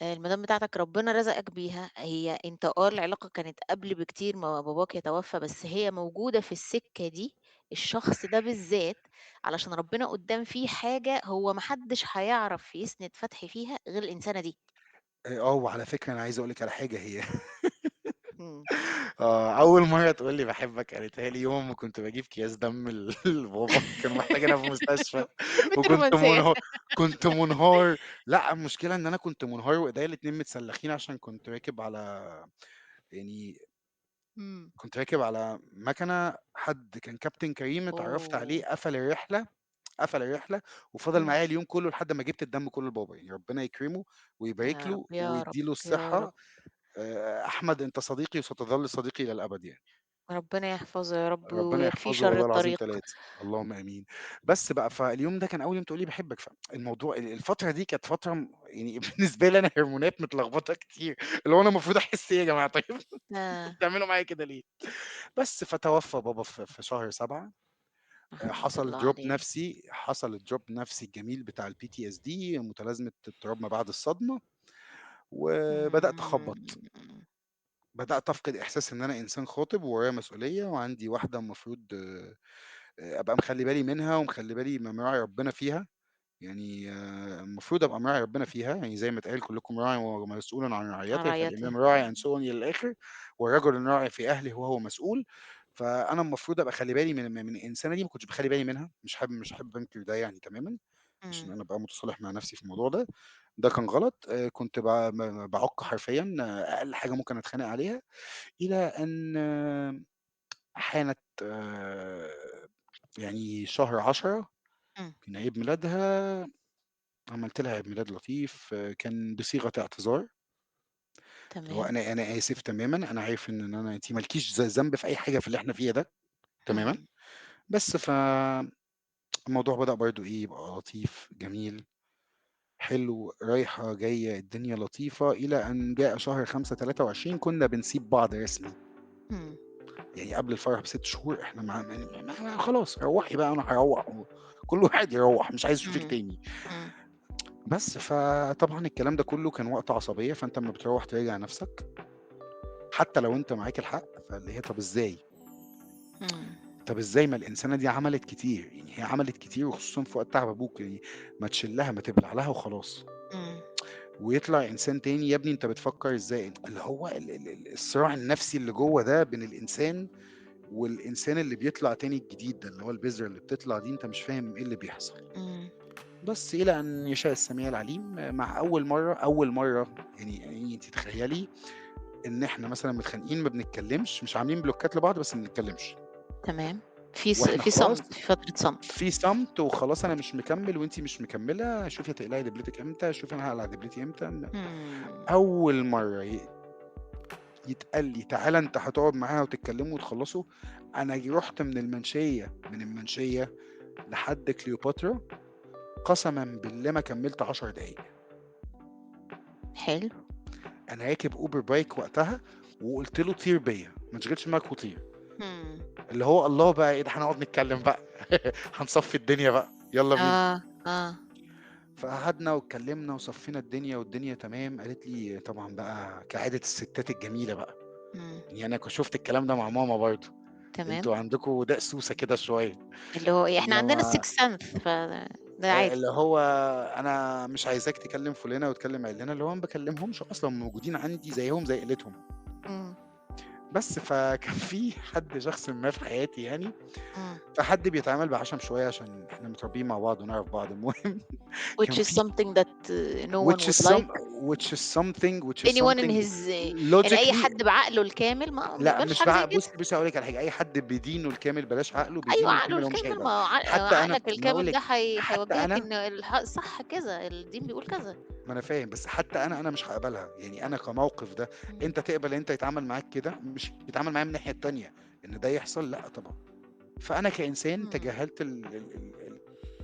المدام بتاعتك ربنا رزقك بيها، هي أنت العلاقة كانت قبل بكتير ما باباك يتوفى، بس هي موجودة في السكة دي، الشخص ده بالذات علشان ربنا قدّام فيه حاجة هو ما حدش هيعرف يسند فتحي فيها غير الإنسانة دي. وعلى فكرة أنا عايز أقول لِك على حاجة هي إمم. أول مرّة تقول لي باحبك قالتها لي يوم ما كنت باجيب أكياس دم لبابا، كانوا محتاجينها في المستشفى البنت وكنت الرومانسية. كنت منهار. لأ، المشكلة إن أنا كنت منهار وإيديّا الاتنين متسلّخين عشان كنت راكب على يعني إمم. كنت راكب على مَكَنة حد كان كابتن كريم اتعرّفت عليه أوه! قفل الرحلة وفضل إمم. معايا اليوم كلّه لحد ما جِبت الدم كلّه لبابا، يعني ربنا يكرمه ويبارك يا له رب، يا رب، ويدّي له يا رب. الصحة. احمد انت صديقي وستظل صديقي الى الابد يعني. ربنا يحفظه يا رب ربنا ويكفيه يحفظه شر والله العظيم الطريق. 3. اللهم امين. بس بقى فاليوم ده كان اول يوم تقول لي بحبك، فالموضوع الفتره دي كانت فتره يعني بالنسبه لي انا هرمونات متلخبطه كتير، اللي هو انا المفروض احس ايه يا جماعه طيب؟ انتوا آه. بتعملوا معايا كده ليه؟ بس فتوفى بابا في شهر 7. رحمة حصل الله دروب عليه. نفسي، حصل الدروب نفسي الجميل بتاع البي تي اس دي، متلازمه اضطراب ما بعد الصدمه. وبدات اخبط، مم. بدات افقد احساس ان انا انسان خاطب وورايا مسؤوليه وعندي واحده المفروض ابقى مخلي بالي منها ومخلي بالي مراعي ربنا فيها. يعني المفروض ابقى مراعي ربنا فيها، يعني زي ما اتقال كلكم راع ومسؤول عن رعيته، رعيته. فالامام راعي انسوني للاخر، والرجل راعي في اهله وهو مسؤول. فانا المفروض ابقى خلي بالي من الانسانه دي، ما كنتش بخلي بالي منها، مش حابب انكر ده يعني تماما، عشان مم. انا ابقى متصالح مع نفسي في الموضوع ده. ده كان غلط. كنت بعك حرفيا، اقل حاجه ممكن اتخانق عليها، الى ان حانت يعني شهر 10 مم. كان عيد ميلادها. عملت لها عيد ميلاد لطيف، كان بصيغة اعتذار، اللي هو تمام. أنا آسف تمامًا، أنا عارف إن أنتِ ما لكيش ذنب في أي حاجة في اللي إحنا فيه ده تمامًا. مم. بس الموضوع بدأ برضه إيه، يبقى لطيف، جميل، حلو، رايحة جاية، الدنيا لطيفة، إلى أن جاء شهر 5 23 كنا بنسيب بعض رسمي. مم. يعني قبل الفرح ب6 شهور إحنا خلاص روّحي بقى أنا هاروّح كل واحد يروّح، مش عايز أشوفِك مم. تاني. مم. بس فطبعًا الكلام ده كله كان وقت عصبية، فأنت أمّا بتروّح تراجع نفسك، حتى لو أنت معاك الحق، فاللي هي طَب إزاي؟ مم. طَب إزاي ما الإنسانة دي عملت كتير، يعني هي عملت كتير وخصوصًا في وقت تعب أبوك، يعني ما تشيلها ما تبلع لها وخلاص. مم. ويطلع إنسان تاني، يا ابني أنت بتفكّر إزاي؟ اللي هو ال الصراع النفسي اللي جوّه ده بين الإنسان والإنسان اللي بيطلع تاني الجديد ده، اللي هو البذرة اللي بتطلع دي، أنت مش فاهم إيه اللي بيحصل. مم. بس إلى أن يشاء السميع العليم، مع أول مرّة يعني أنتِ تخيّلي إن إحنا مثلًا متخانقين ما بنتكلّمش، مش عاملين بلوكات لبعض بس ما بنتكلّمش، تمام. وإحنا في خلاص صمت، في فترة صمت. في صمت وخلاص أنا مش مكمّل وأنتِ مش مكمّلة، شوفي هتقلعي دبلتِك إمتى، شوفي أنا هاقلع دبلتي إمتى. مم. أول مرّة يتقال لي تعالَ أنت هتقعد معاها وتتكلّموا وتخلّصوا، أنا رُحت من المنشية لحد كليوباترا، قسمًا بالله ما كمّلت 10 دقايق. حلو. أنا راكب Uber bike وقتها وقُلت له طير بيّا، ما تشغلش دماغك وطير. مم. اللي هو الله بقى إيه ده هنقعد نتكلم بقى هنصفّي الدنيا بقى، يالّا بينا. آه. آه. فقعدنا واتكلمنا وصفّينا الدنيا والدنيا تمام. قالت لي طبعًا بقى كعادة الستات الجميلة بقى، مم. يعني أنا شُفت الكلام ده مع ماما برضه، تمام. أنتم عندكم داء سوسة كده شوية، اللي هو إيه، إحنا اللي عندنا هو الsixth sense ده عادي. اللي هو أنا مش عايزاك تكلم فلانة وتكلم عِلّانة، اللي هو ما باكلمهمش أصلًا، موجودين عندي زيّهم زي عيلتهم. إمم. بس فكان في شخص ما في حياتي يعني، إمم. فحد بيتعامل بعشم شوية عشان إحنا متربيين مع بعض ونعرف بعض. المهم كان Which is في something that no one which is would some like. which is something which is anyone in something his يعني أي logically. حد بعقله الكامل ما لأ بيقبلش مش حاجة زي كده. بُصّي هاقول لِك على حاجة، أي حد بدينه الكامل بلاش عقله، أيوه بدينه عقله الكامل هو مش الكامل، ما هيقبل. هو حتى أنا عقلك ما أنا هاقول الكامل ده لِك، حتى هيوجّهك أنا إن الصح كذا، الدين بيقول كذا. ما أنا فاهم، بس حتى أنا مش هاقبلها، يعني أنا كموقف ده إمم. أنت تقبل إن أنت يتعامل معاك كده، مش يتعامل معايا من الناحية التانية، إن ده يحصل لأ طبعًا. فأنا كإنسان إمم. تجاهلت ال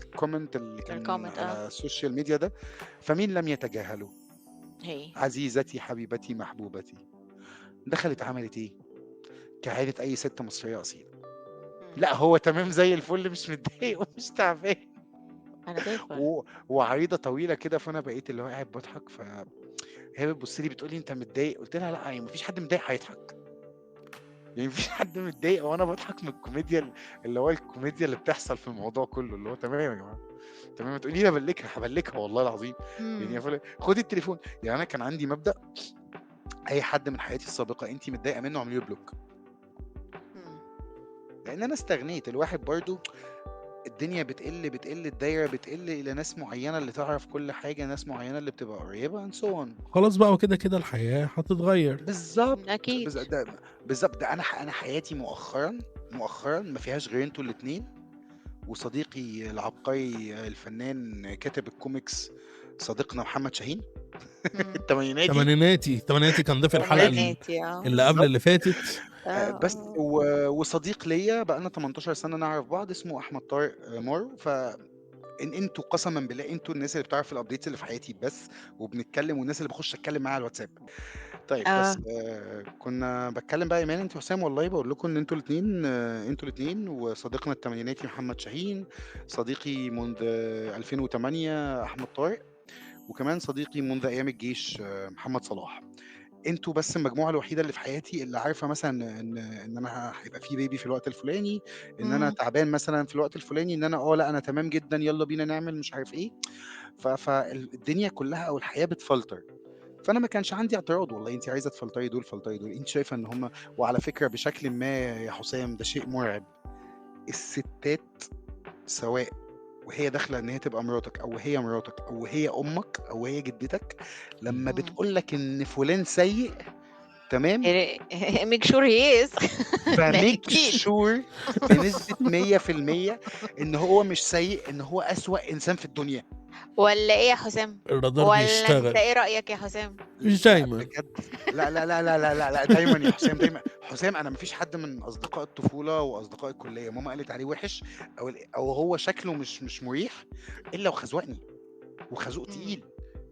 الcomment اللي كان الcomment على السوشيال ميديا ده، فمين لم يتجاهله؟ هي. عزيزتي، حبيبتي، محبوبتي، دخلت عملت إيه؟ كعادة أي ست مصرية أصيلة، إمم. لأ هو تمام زي الفل مش متضايق ومش تعبان أنا زي الفل. وعريضة طويلة كده، فأنا بقيت اللي هو قاعد باضحك، هي بتبُص لي بتقول لي: "أنت متضايق؟" قُلت لها: "لأ، يعني ما فيش حد متضايق هيضحك، يعني ما فيش حد متضايق وأنا باضحك من الكوميديا اللي هو الكوميديا اللي بتحصل في الموضوع كلّه." اللي هو تمام يا جماعة، تمام. تقولي لي أبلّكها، هابلّكها والله العظيم. يعني إمم. خدي التليفون. يعني أنا كان عندي مبدأ، أي حد من حياتي السابقة أنتِ متضايقة منه اعملي له بلوك، إمم. لإن أنا استغنيت. الواحد برضه الدنيا بتقل، الدايرة بتقل إلى ناس معيّنة اللي تعرف كل حاجة، ناس معيّنة اللي بتبقى قريبة and so on. خلاص بقى وكده، كده الحياة هتتغيّر. بالضبط، أكيد. بالضبط. ده أنا حياتي مؤخرًا ما فيهاش غير أنتم الاتنين وصديقي العبقري الفنان كاتب الكوميكس صديقنا محمد شاهين. مم. التمانيناتي. تمانيناتي كان ضيف الحلقه تمانيناتي اللي قبل بالظبط. اللي فاتت. بس وصديق ليا بقالنا 18 سنة نعرف بعض اسمه أحمد طارق مارو. ان انتوا قسما بالله انتوا الناس اللي بتعرف الابديتس اللي في حياتي بس، وبنتكلم، والناس اللي بخش اتكلم معاها على الواتساب. طيب بس كنا بتكلم بقى ايمان انت وحسام، والله بقول لكم ان انتوا الاثنين وصديقنا التمانيناتي محمد شاهين، صديقي منذ 2008 احمد طارق، وكمان صديقي منذ ايام الجيش محمد صلاح. انتوا بس المجموعه الوحيده اللي في حياتي اللي عارفه مثلا ان انا هيبقى في بيبي في الوقت الفلاني، ان انا تعبان مثلا في الوقت الفلاني، ان انا لا انا تمام جدا يلا بينا نعمل مش عارف ايه. فالدنيا كلها او الحياه بتفلتر. فانا ما كانش عندي اعتراض، والله انت عايزه تفلتري دول فلتري دول، انت شايفه ان هم. وعلى فكره بشكل ما يا حسام ده شيء مرعب، الستات سواء وهي داخله ان هي تبقى مراتك او هي مراتك او هي امك او هي جدتك، لما بتقول لك ان فلان سيء، تمام، ميك شور هي از ده فميك اكيد. شور بنسبة 100% ان هو مش سيء، ان هو اسوأ انسان في الدنيا. ولا ايه يا حسام؟ الرادار ولا انت بيشتغل ايه رأيك يا حسام؟ مش لا دايما. بجد. لا لا لا لا لا لا, لا. دايما يا حسام، دايما حسام. انا مفيش حد من اصدقاء الطفولة واصدقاء الكلية ماما قالت عليه وحش او هو شكله مش مريح الا وخزوقني، وخازوق مم. تقيل.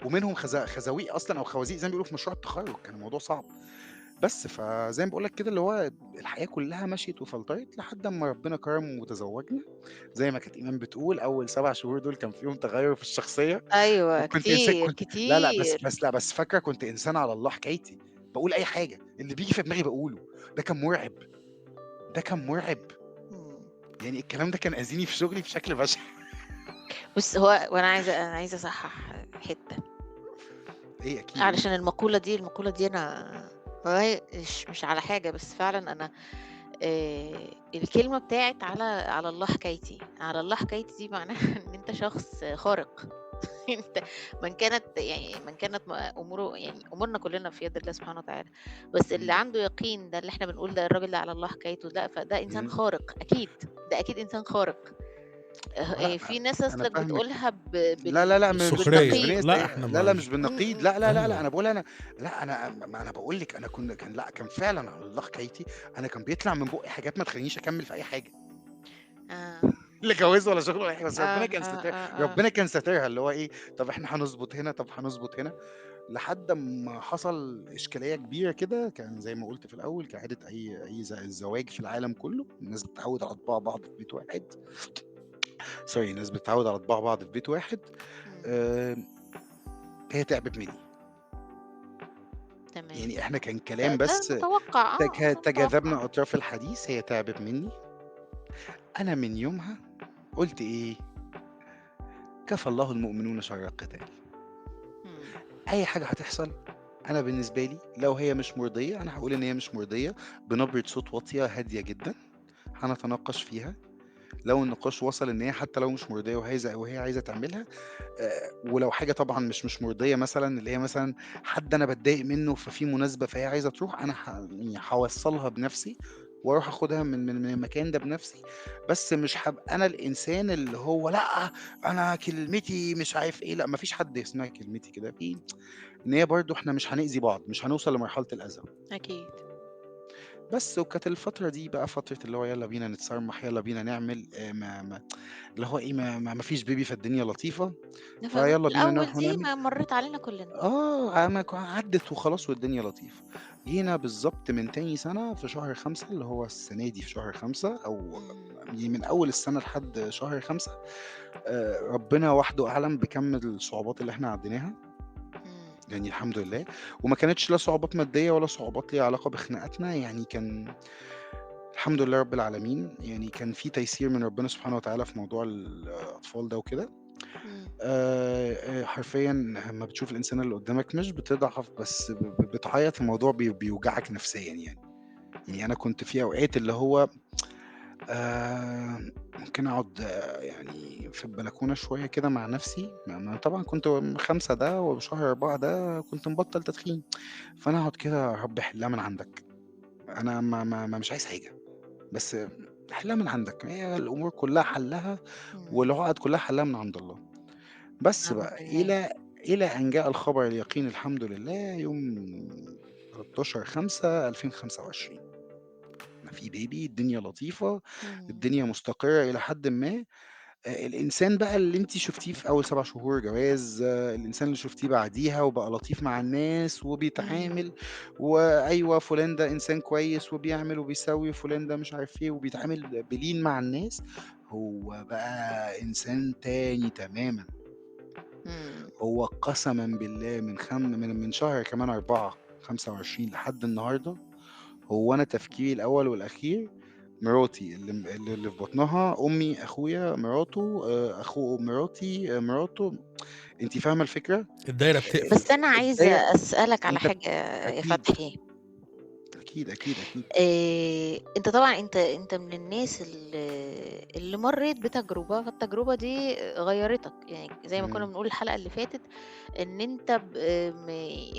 ومنهم خزاويق اصلا او خوازيق زي ما بيقولوا في مشروع التخرج، كان الموضوع صعب. بس فزي ما بقول لك كده اللي هو الحياة كلها مشيت وفلترت لحد اما ربنا كرم وتزوجنا. زي ما كانت ايمان بتقول اول 7 شهور دول كان فيهم تغير في الشخصية. ايوه، وكنت انسان، كتير لا لا بس كتير. بس لا بس فاكره كنت انسان على الله حكايتي، بقول اي حاجه اللي بيجي في دماغي بقوله. ده كان مرعب، ده كان مرعب. مم. يعني الكلام ده كان اذيني في شغلي بشكل بشع. بص، هو وانا عايزه اصحح حته، ايه اكيد قولي. علشان المقوله دي انا والله مش على حاجه، بس فعلا انا الكلمه بتاعت على الله حكايتي، على الله حكايتي دي معناها ان انت شخص خارق. انت من كانت اموره، يعني امورنا كلنا في يد الله سبحانه وتعالى، بس اللي مم. عنده يقين ده اللي احنا بنقول ده الراجل ده على الله حكايته، لا فده انسان مم. خارق اكيد. ده اكيد انسان خارق. لا في ناس انا اصلك فاهمك. بتقولها لا لا لا مش السخريه، بنية لا بالتقييد. احنا لا لا ما. مش بالنقيض. م- لا لا لا لا ايوه. انا بقول انا. لا انا ما انا بقول لك انا كان لا كان فعلا على الله حكايتي. انا كان بيطلع من بقي حاجات ما تخلينيش اكمل في اي حاجه. اه لا جواز ولا شغل ولا حاجه، بس اه ربنا كان اه ستر. اه اه ربنا كان ساترها اللي هو ايه. طب احنا هنظبط هنا، طب هنظبط هنا. لحد ما حصل اشكاليه كبيره كده، كان زي ما قلت في الاول كعاده اي الزواج في العالم كله، الناس بتتعود على طباع بعض في بيت واحد. سوري، الناس بتتعود على طباع بعض في بيت واحد. مم. آه هي تعبت مني. تمام. يعني احنا كان كلام ده بس. متوقع، ده متوقع. تجاذبنا اطراف الحديث، هي تعبت مني. انا من يومها قلت ايه؟ كفى الله المؤمنون شر القتال. مم. اي حاجه هتحصل، انا بالنسبه لي لو هي مش مرضيه انا هقول ان هي مش مرضيه بنبره صوت واطيه هاديه جدا، هنتناقش فيها. لو النقاش وصل ان هي حتى لو مش مرضيه وهي عايزه تعملها، ولو حاجه طبعا مش مرضيه، مثلا اللي هي مثلا حد انا بتضايق منه ففي مناسبه فهي عايزه تروح، انا يعني هوصلها بنفسي واروح اخدها من المكان ده بنفسي. بس مش هبقى انا الانسان اللي هو لا انا كلمتي مش عارف ايه. لا مفيش حد اسمها كلمتي كده، في ان هي برضو احنا مش هنأذي بعض، مش هنوصل لمرحله الاذى. اكيد. بس وكانت الفترة دي بقى فترة اللي هو يلا بينا نتصرمح، يلا بينا نعمل اللي هو ايه ما فيش بيبي فالدنيا لطيفة. في فيلا بينا الاول نروح دي ونعمل. ما مرت علينا كلنا. ما عدت وخلاص والدنيا لطيفة. جينا بالظبط من تاني سنة في شهر 5 اللي هو السنة دي في شهر 5 أو مم. يعني من أول السنة لحد شهر 5. ربنا وحده أعلم بكم الصعوبات اللي احنا عديناها. مم. يعني الحمد لله. وما كانتش لا صعوبات مادية ولا صعوبات ليها علاقة بخناقاتنا، يعني كان الحمد لله رب العالمين. يعني كان في تيسير من ربنا سبحانه وتعالى في موضوع الأطفال ده وكده. مم. حرفيا لما بتشوف الإنسان اللي قدامك مش بتضعف بس بتعيط، الموضوع بيوجعك نفسيا يعني. يعني أنا كنت في أوقات اللي هو ممكن أقعد يعني في البلكونة شوية كده مع نفسي. طبعا كنت 5 ده وشهر 4 ده كنت مبطل تدخين. فأنا أقعد كده يا رب حلها من عندك. أنا مش عايز حاجة، بس حلها من عندك. هي الأمور كلها حلها مم. والعقد كلها حلها من عند الله. بس نعم بقى بالله. إلى أن جاء الخبر اليقين الحمد لله يوم 13/5/2025. أنا في بيبي، الدنيا لطيفة، مم. الدنيا مستقرة إلى حدٍ ما. الإنسان بقى اللي أنتِ شُفتيه في أول 7 شهور جواز، الإنسان اللي شُفتيه بعديها وبقى لطيف مع الناس مم. وبيتعامل، وأيوه فُلان ده إنسان كويس وبيعمل وبيسوي، وفُلان ده مش عارف إيه وبيتعامل بلين مع الناس، هو بقى إنسان تاني تمامًا. مم. هو قسمًا بالله من شهر كمان 4/25 لحد النهارده، هو أنا تفكيري الأول والأخير مراتي اللي في بطنها، أمي، أخويا، مراته، أخو مراتي، مراته. أنتِ فاهمة الفكرة؟ الدايره بس بتقفل. أنا عايزة الدايرة أسألك على أنت حاجة يا أكيد، فتحي. أكيد، أكيد، أكيد. أنت طبعًا أنت من الناس اللي مرّيت بتجربة، فالتجربة دي غيّرتك، يعني زي ما كنا إمم. بنقول الحلقة اللي فاتت، إن أنت ب م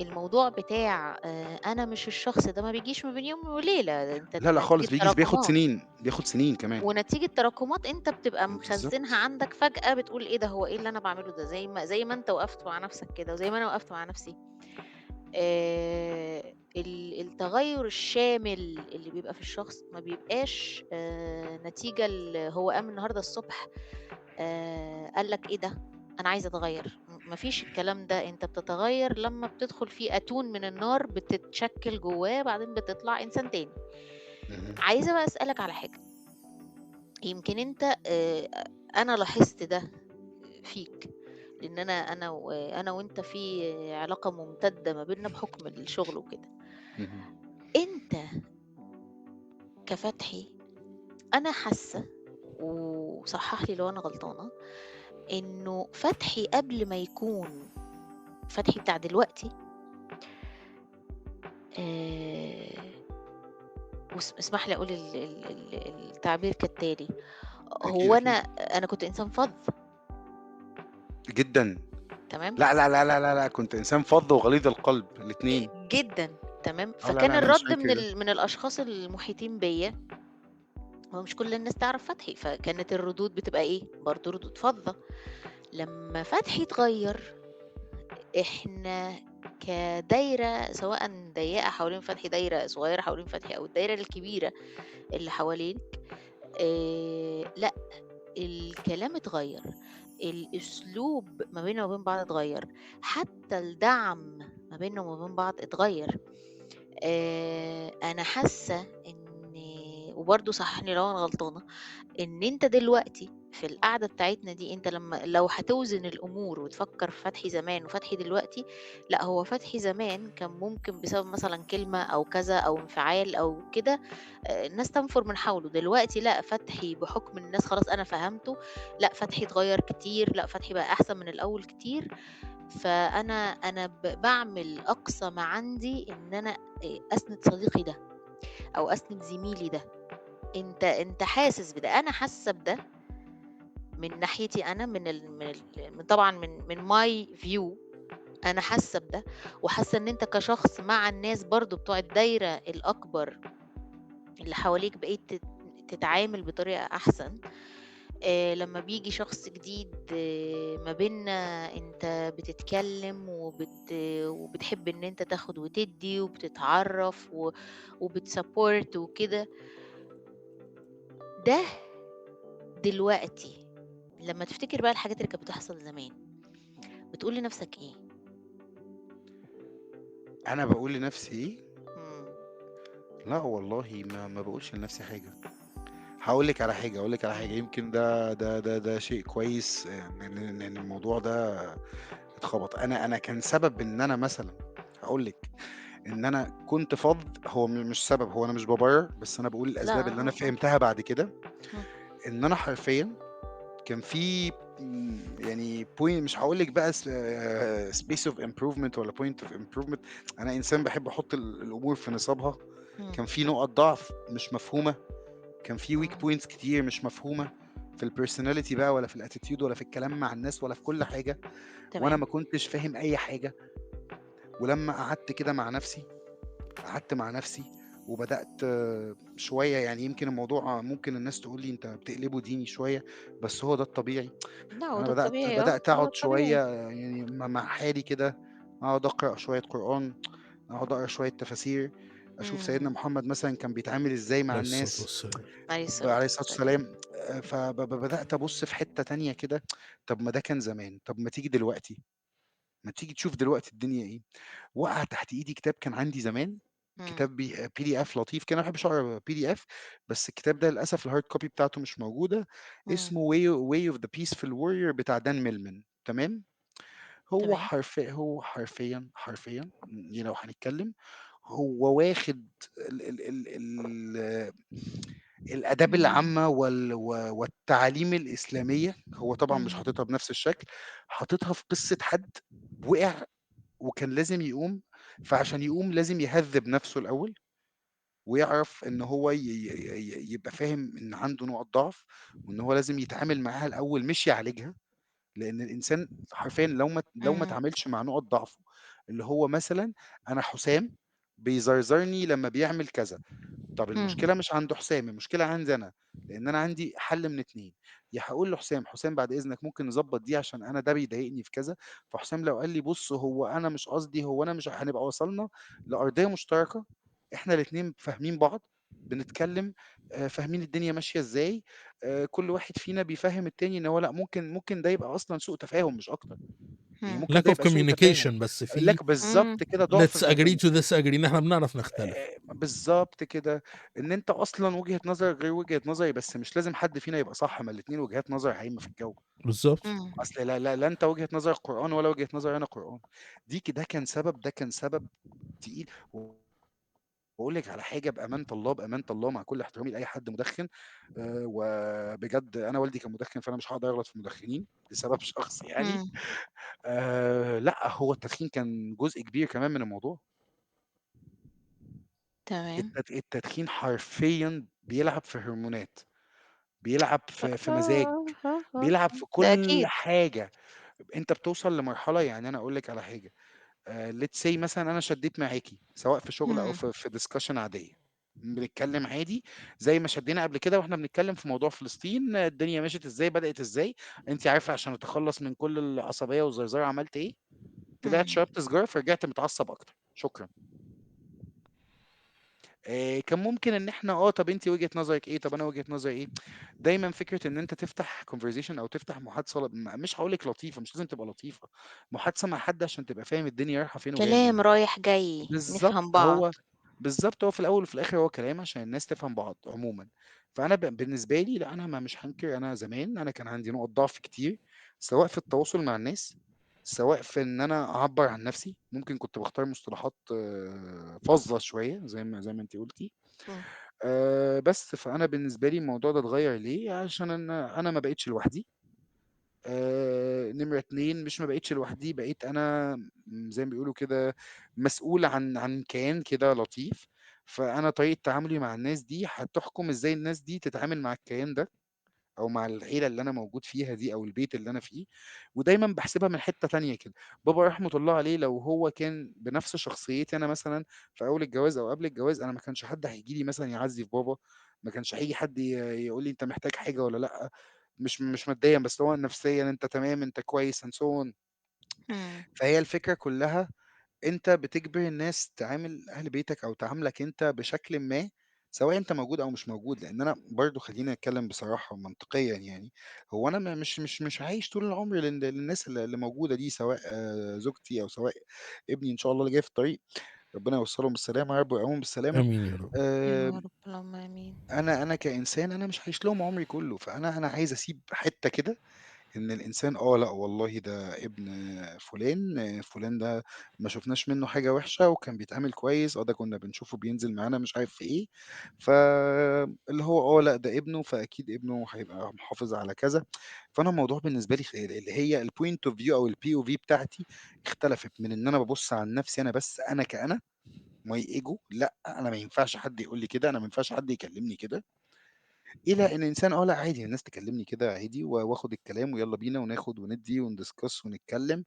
الموضوع بتاع أنا مش الشخص ده ما بيجيش ما بين يوم وليلة، ده أنت لا، لا نتيجة خالص بياخد تراكمات، سنين، بياخد سنين كمان. ونتيجة تراكمات أنت بتبقى مخزّنها بالضبط. عندك، فجأة بتقول إيه ده، هو إيه اللي أنا باعمله ده، زي ما أنت وقفت مع نفسك كده، وزي ما أنا وقفت مع نفسي. التغيُّر الشامل اللي بيبقى في الشخص ما بيبقاش نتيجة هو قام النهارده الصبح قال لك إيه ده، أنا عايز أتغيّر، ما فيش الكلام ده، أنت بتتغيّر لمّا بتدخل في أتون من النار بتتشكِّل جوّاه، بعدين بتطلع إنسان تاني. اهم. عايزة بقى أسألك على حاجة، يمكن أنت أنا لاحظت ده فيك، لإن أنا وأنت في علاقة ممتدة ما بيننا بحُكم الشغل وكده. اهم. أنت كفتحي أنا حاسة وصحح لي لو أنا غلطانة إنه فتحي قبل ما يكون فتحي بتاع دلوقتي آه، اسمح لي أقول التعبير كالتالي. أكيد، هو أكيد. أنا كنت إنسان فظ. جدًا. تمام. لا، لا، لا، لا، لا، لا، كنت إنسان فَظ وغليظ القلب الاتنين. جدا. تمام. لا، فكان لا، أنا مش الرد هانكر ده. من الأشخاص المحيطين بيا، هو مش كل الناس تعرف فتحي، فكانت الردود بتبقى إيه برضو ردود فظة. لما فتحي اتغير إحنا كدايرة سواء ضيّقة حوالين فتحي، دايرة صغيّرة حوالين فتحي، أو الدايرة الكبيرة اللي حواليك، لأ، الكلام اتغيّر، الأسلوب ما بيننا وبين بعض اتغيّر، حتى الدعم ما بيننا وما بين بعض اتغيّر. أنا حاسة إن وبرضه صحّحني لو أنا غلطانة، إن أنت دلوقتي في القعدة بتاعتنا دي، أنت لو هتوزن الأمور وتفكّر في فتحي زمان وفتحي دلوقتي، لأ هو فتحي زمان كان ممكن بسبب مثلًا كلمة أو كذا أو انفعال أو كده الناس تنفُر من حوله. دلوقتي لأ، فتحي بحُكم الناس خلاص أنا فهمته، لأ فتحي اتغيّر كتير، لأ فتحي بقى أحسن من الأول كتير. فأنا باعمل أقصى ما عندي إن أنا أسند صديقي ده أو أسند زميلي ده. أنت حاسس بده، أنا حاسة بده من ناحيتي أنا، من طبعًا من my view، أنا حاسة بده، وحاسة إن أنت كشخص مع الناس برضه بتوع الدايرة الأكبر اللي حواليك بقيت تتعامل بطريقة أحسن. لمّا بييجي شخص جديد ما بيننا أنت بتتكلم وبتحب إن أنت تاخد وتدّي وبتتعرّف وبتsupport وكده. ده دلوقتي لمّا تفتكر بقى الحاجات اللي كانت بتحصل زمان، بتقول لنفسك إيه؟ أنا باقول لنفسي إيه؟ إمم. لأ والله ما باقولش لنفسي حاجة. هاقول لِك على حاجة، إمم. يمكن ده شيء كويس إن الموضوع ده اتخبط. أنا كان سبب إن أنا مثلًا هاقول لِك، إن أنا كنت فَظ. هو مش سبب، هو أنا مش بابرر، بس أنا باقول لأ، الأسباب اللي أنا آه. فهمتها بعد كده، إمم. إن أنا حرفيًا كان في يعني مش هاقول لِك بقى space of improvement والّا point of improvement. أنا إنسان باحب أحُط الأمور في نصابها. إمم. كان في نُقط ضعف مش مفهومة، كان في weak إمم. points كتير مش مفهومة، في الpersonality بقى ولا في الattitude ولا في الكلام مع الناس ولا في كل حاجة، وأنا تمام. ما كنتش فاهم أي حاجة. ولمّا قعدت كده مع نفسي، قعدت مع نفسي وبدأت شوية يعني يمكن الموضوع ممكن الناس تقول لي أنت بتقلبه ديني شوية، بس هو ده الطبيعي. لا، هو أنا ده بدأت الطبيعي، بدأت هو أقعد الطبيعي. شوية يعني مع حالي كده، أقعد أقرأ شوية قرآن، أقعد أقرأ شوية تفاسير، أشوف سيدنا إمم. محمد مثلًا كان بيتعامل إزاي مع عليه الصلاة الناس والسلام. عليه الصلاة عليه الصلاة والسلام. والسلام. بدأت أبُص في حتّة تانية كده، طب ما ده كان زمان، طب ما تيجي دلوقتي، ما تيجي تشوف دلوقتي الدنيا إيه. وقع تحت إيدي كتاب كان عندي زمان، إمم. كتاب PDF لطيف كده، أنا ما باحبش أقرا PDF، بس الكتاب ده للأسف الhard copy بتاعته مش موجودة، إمم. اسمه Way of the Peaceful Warrior بتاع دان ميلمان، تمام؟ تمام. هو حرفيًا لو هنتكلم، هو واخد ال ال ال ال الآداب إمم. العامة والتعاليم الإسلامية، هو طبعًا مش إمم. حاططها بنفس الشكل، حاططها في قصة حد وقع وكان لازم يقوم، فعشان يقوم لازم يهذِّب نفسه الأول، ويعرف إن هو يبقى فاهم إن عنده نُقط ضعف، وإن هو لازم يتعامل معاها الأول مش يعالجها، لإن الإنسان حرفيًا لو ما إمم. اتعاملش مع نُقط ضعفه، اللي هو مثلًا أنا حسام بيزرزرني لمّا بيعمل كذا. طب إمم. المشكلة مش عند حسام، المشكلة عندي أنا، لإن أنا عندي حل من 2، يا هاقول لحسام: حسام بعد إذنك ممكن نضبّط دي عشان أنا ده بيضايقني في كذا، فحسام لو قال لي بُص هو أنا مش قصدي، هو أنا مش هنبقى وصلنا لأرضية مشتركة، إحنا الاتنين فاهمين بعض، بنتكلم فاهمين الدنيا ماشية إزاي، كل واحد فينا بيفهّم التاني إن هو لأ ممكن ده يبقى أصلًا سوء تفاهم مش أكتر، يعني إمم. ممكن lack ده of يبقى سوء تفاهم، communication، بس في لك إمم. بالضبط كده ضعف let's agree في to disagree، إن إحنا بنعرف نختلف. بالضبط كده، إن أنت أصلًا وجهة نظرك غير وجهة نظري، بس مش لازم حد فينا يبقى صح، ما الاتنين وجهات نظر عايمة في الجو، بالضبط. إمم. أصل لا أنت وجهة نظرك قرآن ولا وجهة نظري أنا قرآن، ده كان سبب تقيل. وأقول لِك على حاجة بأمانة الله مع كل احترامي لأي حد مدخن، وبجد أنا والدي كان مدخن، فأنا مش هاقدر أغلط في المدخنين لسبب شخصي يعني، إمم. لأ هو التدخين كان جزء كبير كمان من الموضوع. تمام. التدخين حرفيًا بيلعب في هرمونات، بيلعب في مزاج، بيلعب في ده كل أكيد. حاجة. أنت بتوصل لمرحلة يعني أنا أقول لِك على حاجة، let's say مثلًا أنا شدّيت معاكِ، سواء في شغل أو إمم. في discussion عادية، بنتكلم عادي زي ما شدّينا قبل كده وإحنا بنتكلم في موضوع فلسطين، الدنيا مشيت إزاي، بدأت إزاي، أنتِ عارفة عشان أتخلّص من كل العصبية والزرزرة عملت إيه، طلعت إمم. شربت سيجارة فرجعت متعصب أكتر، شكرًا. كان ممكن إن إحنا طَب أنتِ وجهة نظرِك إيه، طَب أنا وجهة نظري إيه، دايمًا فكرة إن أنت تفتح conversation أو تفتح محادثة مش هاقول لِك لطيفة، مش لازم تبقى لطيفة، محادثة مع حد عشان تبقى فاهم الدنيا رايحة فين وجاية كلام منين. رايح جاي، بالضبط، نفهم بعض. بالضبط، هو في الأول وفي الآخر هو كلام عشان الناس تفهم بعض عمومًا. فأنا بالنسبة لي لأ، أنا مش هانكر، أنا زمان أنا كان عندي نقط ضعف كتير، سواء في التواصل مع الناس، سواء في إن أنا أعبّر عن نفسي، ممكن كنت باختار مصطلحات فظة شوية زي ما أنتِ قُلتِ. إمم. بس، فأنا بالنسبة لي الموضوع ده اتغيّر ليه، عشان أنا ما بقيتش لوحدي. نمرة 2 مش ما بقيتش لوحدي، بقيت أنا زي ما بيقولوا كده مسؤول عن كيان كده لطيف، فأنا طريقة تعاملي مع الناس دي هتحكم إزاي الناس دي تتعامل مع الكيان ده، أو مع العيلة اللي أنا موجود فيها دي أو البيت اللي أنا فيه، ودايمًا باحسبها من حتّة تانية كده. بابا رحمة الله عليه لو هو كان بنفس شخصيتي أنا مثلًا في أول الجواز أو قبل الجواز، أنا ما كانش حد هييجي لي مثلًا يعزّي في بابا، ما كانش هييجي حد يقول لي أنت محتاج حاجة والّا لأ، مش ماديًا بس اللي هو نفسيًا أنت تمام، أنت كويس and so on. إمم. فهي الفكرة كلّها أنت بتجبر الناس تعامل أهل بيتك أو تعاملك أنت بشكلٍ ما، سواء أنت موجود أو مش موجود، لإن أنا برضه خلّيني أتكلّم بصراحة ومنطقيًا يعني، هو أنا مش هاعيش طول العمر للناس اللي موجودة دي، سواء زوجتي أو سواء ابني إن شاء الله اللي جاي في الطريق، ربنا يوصّلهم بالسلامة يا رب ويقومهم بالسلامة. آمين يا رب. يا آآ رب، اللهم آمين. أنا كإنسان أنا مش هاعيش لهم عمري كلّه، فأنا عايز أسيب حتّة كده إن الإنسان لأ والله ده ابن فلان، فلان ده ما شُفناش منّه حاجة وِحشة وكان بيتعامل كويس، ده كُنّا بنشوفه بينزل معانا مش عارف في إيه، فاللي هو لأ ده ابنه، فأكيد ابنه هيبقى محافظ على كذا. فأنا الموضوع بالنسبة لي اللي هي الpoint of view أو الPOV بتاعتي اختلفت من إن أنا بابُص عن نَفْسي أنا بس، أنا كأنا my ego لأ، أنا ما ينفعش حد يقول لي كده، أنا ما ينفعش حد يكلّمني كده. إلى إن إنسان لأ عادي الناس تكلمني كده عادي وآخد الكلام ويالّا بينا وناخد وندّي وندiscuss ونتكلم.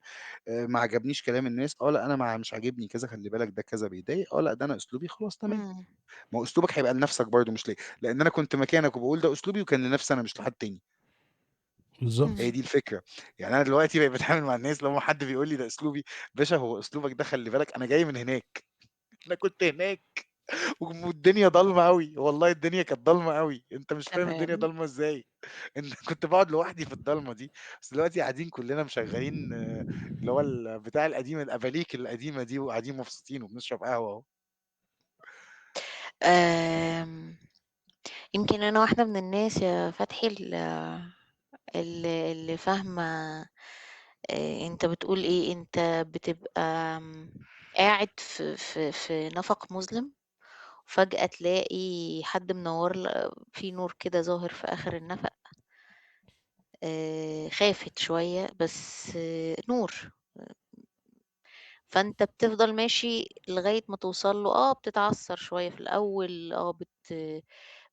ما عجبنيش كلام الناس، لأ أنا مش عاجبني كذا خلّي بالك ده كذا بيضايق، لأ ده أنا أسلوبي خلاص تمام. إمم. ما هو أسلوبك هيبقى لنفسك برضه مش ليّا، لإن أنا كنت مكانك وباقول ده أسلوبي وكان لنفسي أنا مش لحد تاني. هي إمم. بالضبط. دي الفكرة. يعني أنا دلوقتي بقيت باتعامل مع الناس لمّا حد بيقول لي ده أسلوبي، باشا هو أسلوبك ده خلّي بالك أنا جاي من هناك، أنا كنت هناك والدنيا ضلمة أوي، والله الدنيا كانت ضلمة أوي، أنت مش فاهم الدنيا تمام. ضلمة إزاي. أنت كنت باقعد لوحدي في الضلمة دي، بس دلوقتي قاعدين كلنا مشغّلين اللي هو البتاع القديمة الأباليك القديمة دي وقاعدين مبسوطين وبنشرب قهوة أهو. آمم، يمكن أنا واحدة من الناس يا فتحي اللي فاهمة أنت بتقول إيه. أنت بتبقى قاعد في نفق مظلم، وفجأة تلاقي حد منوّر في نور كده ظاهر في آخر النفق. خافت شوية بس نور. فأنت بتفضل ماشي لغاية ما توصل له. بتتعثّر شوية في الأول.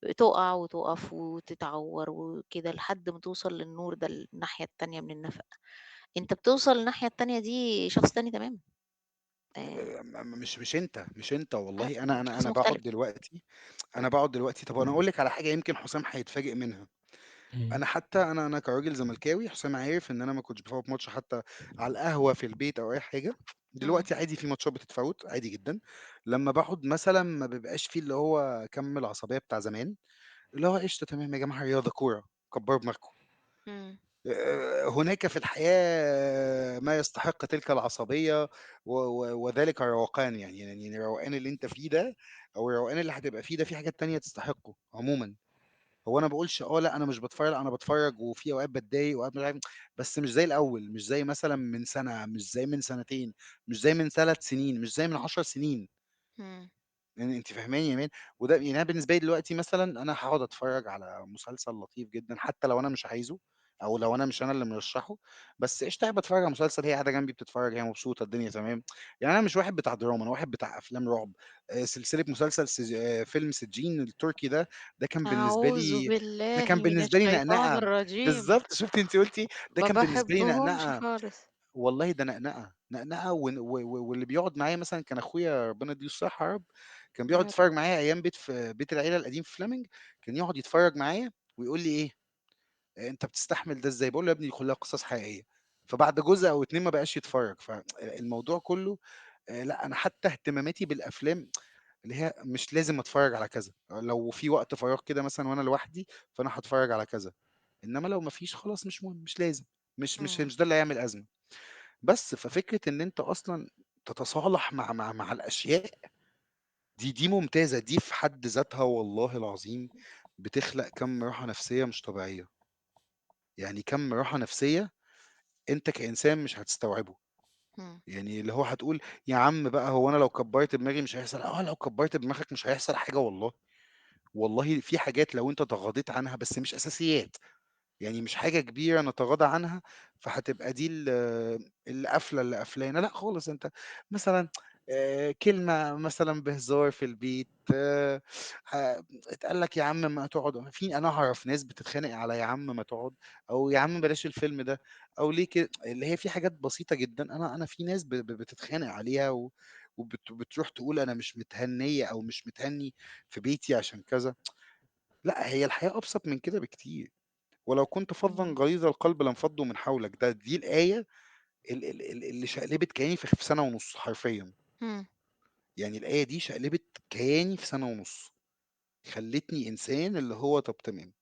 بتُقع وتُقف وتتعوّر وكده لحد ما توصل للنور ده الناحية التانية من النفق. أنت بتوصل للناحية التانية دي شخص تاني تمامًا. آآ مش أنت والله أنا شخص باقعد مختلف. دلوقتي طَب أنا أقول لِك على حاجة يمكن حسام هيتفاجئ منها. إمم. أنا حتى أنا كراجل زملكاوي حسام عارف إن أنا ما كنتش بافوّت ماتش حتى على القهوة في البيت أو أي حاجة. إمم. دلوقتي عادي في ماتشات بتتفوّت عادي جدًا. لمّا باقعد مثلًا ما بيبقاش في اللي هو كَم العصبية بتاع زمان، اللي هو قشطة تمام يا جماعة رياضة، كورة، كبّروا دماغكم. إمم. هناك في الحياة ما يستحق تلك العصبية وذلك الروقان يعني الروقان اللي أنت فيه ده أو الروقان اللي هتبقى فيه ده في حاجات تانية تستحقه عمومًا. هو أنا ما باقولش لأ أنا مش باتفرّج، لأ أنا باتفرّج وفي أوقات باتضايق وأوقات مش عارف بس مش زي الأول، مش زي مثلًا من سَنة، مش زي من سنتين، مش زي من 3 سنين، مش زي من 10 سنين. إمم. يعني أنتِ فاهماني يا مان؟ وده يعني أنا بالنسبة لي دلوقتي مثلًا أنا هاقعد أتفرّج على مسلسل لطيف جدًا حتى لو أنا مش عايزه، أو لو أنا مش أنا اللي مرشّحه، بس قشطة هي باتفرّج على مسلسل، هي قاعدة جنبي بتتفرّج، هي مبسوطة، الدنيا تمام. يعني أنا مش واحد بتاع دراما، أنا واحد بتاع أفلام رعب. سلسلة مسلسل فيلم سجين التركي ده كان بالنسبة أعوذ لي ده بالله كان من بالنسبة لي الشيطان نقنقة. الرجيم. بالضبط، شُفتِ أنتِ قُلتِ، ده ما كان بالنسبة لي باحبهمش نقنقة. خالص. والله ده نقنقة، نقنقة واللي بيقعد معايا مثلًا كان أخويا ربنا يدّيه الصحة يا رب. كان بيقعد يا رب. يتفرّج معايا أيام بيت العيلة القديم في فليمنج. كان يقعد يتفرّج معايا ويقول لي إيه: أنت بتستحمل ده إزاي؟ باقول له: "يا ابني دي كلّها قصص حقيقية." فبعد جزء أو 2 ما بقاش يتفرّج. الموضوع كلّه لأ أنا حتى اهتماماتي بالأفلام اللي هي مش لازم أتفرّج على كذا، لو في وقت فراغ كده مثلًا وأنا لوحدي، فأنا هاتفرّج على كذا. إنّما لو ما فيش خلاص مش مهم، مش لازم، إمم. مش ده اللي هيعمل أزمة. بس، ففكرة إن أنت أصلًا تتصالح مع الأشياء دي ممتازة، دي في حد ذاتها والله العظيم بتخلق كَم راحة نفسية مش طبيعية. يعني كَم راحة نفسية أنت كإنسان مش هتستوعبه. إمم. يعني اللي هو هتقول يا عم بقى هو أنا لو كبّرت دماغي مش هيحصل لو كبّرت دماغك مش هيحصل حاجة والله. والله في حاجات لو أنت تغاضيت عنها بس مش أساسيات. يعني مش حاجة كبيرة نتغاضى عنها، فهتبقى دي القفلة اللي قافلانا، لأ خالص. أنت مثلًا كلمة مثلًا بهزار في البيت ه اتقال لك يا عم ما تقعد أنا أعرف ناس بتتخانق على يا عم ما تقعد، أو يا عم بلاش الفيلم ده، أو ليه اللي هي في حاجات بسيطة جدًا أنا في ناس بتتخانق عليها بتروح تقول أنا مش متهنية أو مش متهني في بيتي عشان كذا. لأ هي الحياة أبسط من كده بكتير. ولو كنت فظًا إمم. غليظ القلب لانفضوا من حولك. دي الآية اللي شقلبت كياني في سنة ونُص حرفيًا. إمم. يعني الآية دي شقلبت كياني في سنة ونُص. خلّتني إنسان اللي هو طَب تمام،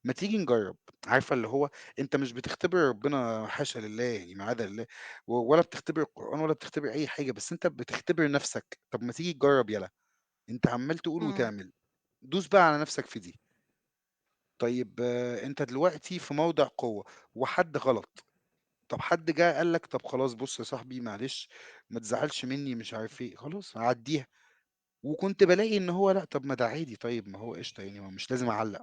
ما تيجي نجرّب. عارفة اللي هو أنت مش بتختبر ربنا حاشا لله يعني معاذ لله، ولا بتختبر القرآن ولا بتختبر أي حاجة، بس أنت بتختبر نَفْسك. طَب ما تيجي تجرّب يالا. أنت عمّال تقول إمم. وتعمل، دوس بقى على نَفْسك في دي. طيب أنت دلوقتي في موضع قوة وحد غلط. طب حد جه قال لك طب خلاص بُص يا صاحبي معلش ما تزعلش منّي مش عارف إيه، خلاص هاعدّيها. وكنت بالاقي إن هو لأ، طب ما ده عادي طيب ما هو قشطة يعني ما هو مش لازم أعلّق.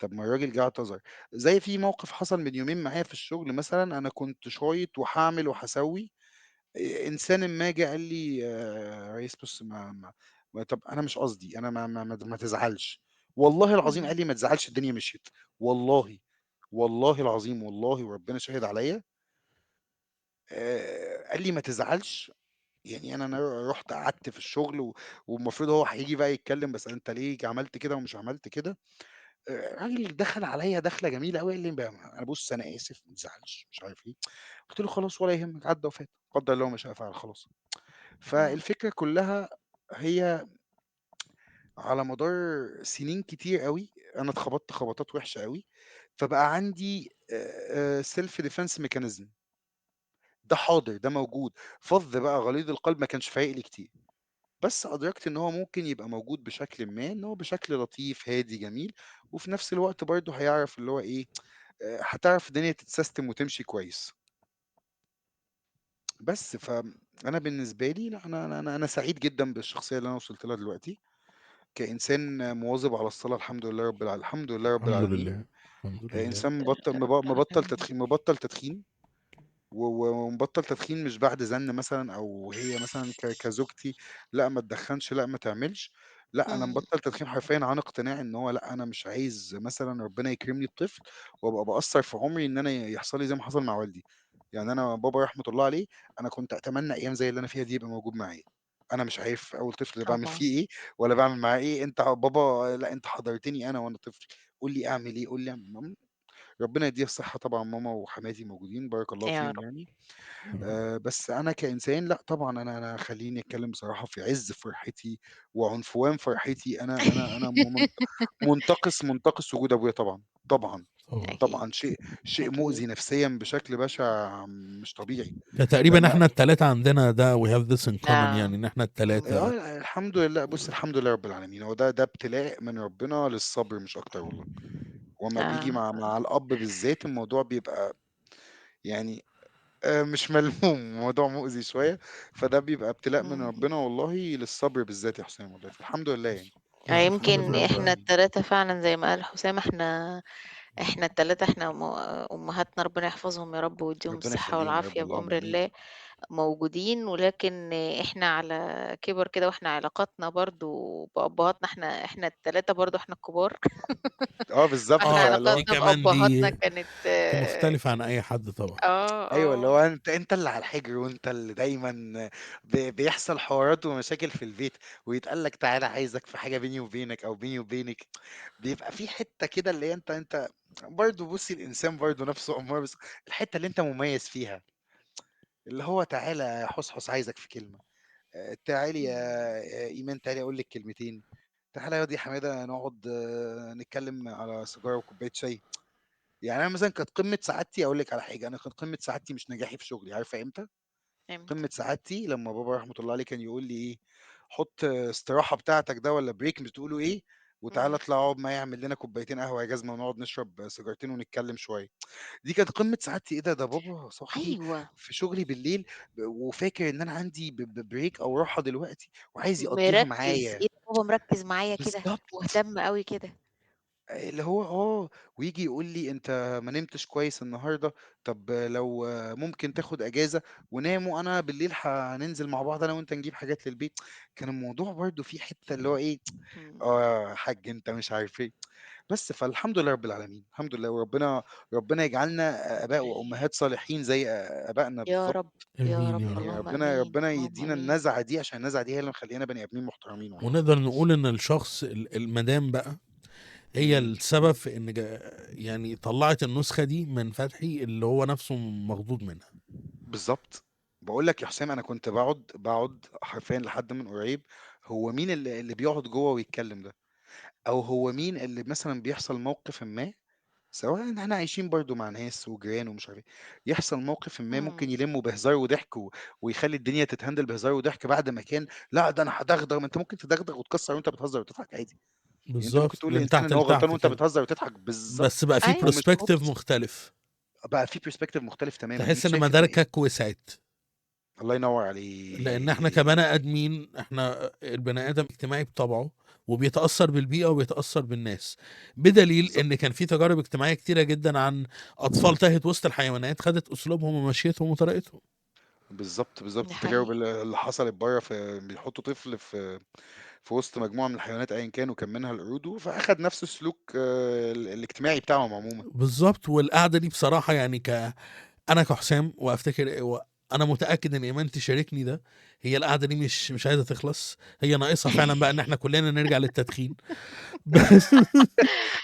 طب ما الراجل جه اعتذر. زي في موقف حصل من يومين معايا في الشغل مثلًا أنا كنت شايط وهاعمل وهاسوي. إنسانٍ ما جه قال لي: "يا ريس بُص ما طب أنا مش قصدي، أنا ما تزعلش." والله العظيم قال إمم. لي: "ما تزعلش الدنيا مشيت." والله، والله العظيم، والله وربنا شاهد عليَّ، قال لي: "ما تزعلش." يعني أنا رُحت قعدت في الشغل والمفروض هو هييجي بقى يتكلم، بس أنت ليه عملت كده ومش عملت كده؟ الراجل دخل عليَّ دخلة جميلة أوي، قال لي: "أنا بُص أنا آسف، ما تزعلش." مش عارف إيه. قُلت له: "خلاص ولا يهمك، عدّى وفات، قدّر الله وما شاء فعل خلاص." إمم. فالفكرة كلّها هي على مدار سنين كتير أوي، أنا اتخبطت خبطات وحشة أوي، فبقى عندي self defense mechanism. ده حاضر، ده موجود. فَظ بقى غليظ القلب ما كانش فايق لي كتير، بس أدركت إن هو ممكن يبقى موجود بشكلٍ ما، إن هو بشكل لطيف، هادي، جميل، وفي نفس الوقت برضه هيعرف اللي هو إيه، هتعرف الدنيا تتسيستم وتمشي كويس. بس فأنا بالنسبة لي لأ، أنا سعيد جدًا بالشخصية اللي أنا وصلت لها دلوقتي، كإنسان مواظب على الصلاة الحمد لله الحمد لله رب الحمد العالمين. لله، الحمد لله. إنسان الحمد لله رب العالمين. مبطّل تدخين، ومبطّل تدخين مش بعد زَن مثلًا أو هي مثلًا كزوجتي لأ ما تدخّنش، لأ ما تعملش، لأ أنا إمم. مبطّل تدخين حرفيًا عن اقتناع إن هو لأ أنا مش عايز مثلًا ربنا يكرمني بطفل وأبقى باقصّر في عمري إن أنا يحصل لي زي ما حصل مع والدي. يعني أنا بابا رحمة الله عليه، أنا كنت أتمنى أيام زي اللي أنا فيها دي يبقى موجود معايا. أنا مش عارف أول طفل ده باعمل طبعًا. فيه إيه ولا باعمل معاه إيه، أنت بابا لأ أنت حضرتني أنا وأنا طفل، قُل لي أعمل إيه، قُل لي ربنا يدّيها الصحة طبعًا ماما وحماتي موجودين بارك الله يا فيهم رب. يعني. يا رب. بس أنا كإنسان لأ طبعًا أنا خلّيني أتكلّم بصراحة في عِز فرحتي وعنفوان فرحتي، أنا منتقص وجود أبويا طبعًا، طبعًا، طبعًا. أكيد، طبعًا شيء أكيد. مؤذي نفسيًا بشكل بشع مش طبيعي. ده تقريبًا لمّا إحنا ال3 عندنا ده we have this in common، آه. يعني إن إحنا ال3. الحمد لله، بُص الحمد لله رب العالمين، هو ده ابتلاء من ربنا للصبر مش أكتر والله. وأمّا بييجي آه. مع الأب بالذات الموضوع بيبقى يعني مش ملموم، الموضوع مؤذي شوية، فده بيبقى ابتلاء من إمم. ربنا والله للصبر بالذات يا حسام والله، فالحمد لله يعني، الحمد الحمد لله يمكن رب لله. إحنا العالمين. ال3 فعلًا زي ما قال حسام، إحنا ال3 إحنا أمهاتنا ربنا يحفظهم يا رب ويديهم ربنا الصحة يخلّيهم يا رب، والعافية اللهم بأمر آمين. الله موجودين، ولكن إحنا على كِبَر كده وإحنا علاقاتنا برضه بأبهاتنا إحنا ال3 برضه إحنا الكبار. بالضبط، فإحنا فاللي هو علاقاتنا بأبهاتنا كانت دي مختلفة عن أي حد طبعًا. أيوه، اللي هو آه. أنت اللي على الحجر وأنت اللي دايمًا بيحصل حوارات ومشاكل في البيت، ويتقال لك تعالَ عايزك في حاجة بيني وبينك أو بيني وبينِك، بيبقى في حتّة كده اللي هي أنت برضه بُصّي الإنسان برضه نَفْسه أمّار الحتّة اللي أنت مميز فيها، اللي هو تعالَ يا حُسحُس عايزك في كلمة. تعالي إمم. يا إيمان تعالي أقول لِك كلمتين، تعالَ يا واد يا حمادة نقعد نتكلم على سيجارة وكوباية شاي. يعني أنا مثلًا كانت قمة سعادتي أقول لِك على حاجة، أنا كانت قمة سعادتي مش نجاحي في شغلي، عارفة إمتى؟ إمتى؟ قمة سعادتي لمّا بابا رحمة الله عليه كان يقول لي إيه، حُط استراحة بتاعتك ده والّا break بتقولوا إيه، وتعالَ إمم. اطلع اقعد معايا اعمل لنا كوبايتين قهوة يا جزمة ونقعد نشرب سيجارتين ونتكلم شوية. دي كانت قمة سعادتي، إيه ده بابا صاحي أيوه. في شغلي بالليل وفاكر إن أنا عندي break أو راحة دلوقتي وعايز يقضّيها مركّز، معايا. إيه ده بابا مركّز معايا كده، بالضبط. مهتم أوي كده. اللي هو وييجي يقول لي: "أنت ما نمتش كويس النهارده، طب لو ممكن تاخد إجازة ونام وأنا بالليل هننزل مع بعض أنا وأنت نجيب حاجات للبيت." كان الموضوع برضه فيه حتّة اللي هو إيه، إمم. يا حاج أنت مش عارف إيه. بس فالحمد لله رب العالمين، الحمد لله ربنا يجعلنا آباء وأمهات صالحين زي آبائنا يا بالضبط. رب، يا آمين رب، يا رب. يعني اللهم آمين، ربنا اللهم يدّينا آمين. النزعة دي عشان النزعة دي هي اللي مخلّيانا بني آدمين محترمين والله. ونقدر نقول إن الشخص المدام بقى هي إمم. السبب في إن يعني طلّعت النسخة دي من فتحي اللي هو نَفْسه مخضوض منها. بالضبط. باقول لك يا حسام أنا كنت باقعد حرفيًا لحد من قريب، هو مين اللي بيقعد جوّه ويتكلّم ده؟ أو هو مين اللي مثلًا بيحصل موقفٍ ما، سواء إحنا عايشين برضه مع ناس وجيران ومش عارف إيه، يحصل موقفٍ ما ممكن إمم. يلمّوا بهزار وضحك ويخلّي الدنيا تتهندل بهزار وضحك بعد ما كان لأ ده أنا هادغدغ، ما أنت ممكن تدغدغ وتكسّر وأنت بتهزر وتضحك عادي، يعني أنت ممكن بالضبط، تقول من لإنسان تحت إن هو غلطان لتحت وأنت كده. بتهزر وتضحك، بس بالضبط، بقى في أيوه. ومش perspective شرط مختلف، بقى في perspective مختلف تمامًا، تحس أنت إن شايف إن مداركك وسعت. الله ينوّر لأن إحنا كبني عليك. آدمين، إحنا البني آدم اجتماعي بطبعه وبيتأثّر بالبيئة وبيتأثّر بالناس، بدليل بالضبط. إن كان في تجارب اجتماعية كتيرة جدًا عن أطفال تاهت وسط الحيوانات، خدت أسلوبهم ومشيتهم وطريقتهم. بالظبط بالظبط ده التجارب حقيقي. اللي حصلت بره، في بيحطوا طفل في وسط مجموعة من الحيوانات أيا كان، وكان منها القرود، فأخد نفس السلوك الاجتماعي بتاعهم عموما. بالظبط. والقعده دي بصراحه يعني انا كحسام وافتكر انا متاكد ان ايمان تشاركني ده، هي القعده دي مش عايزه تخلص. هي ناقصها فعلا بقى ان احنا كلنا نرجع للتدخين. بس لا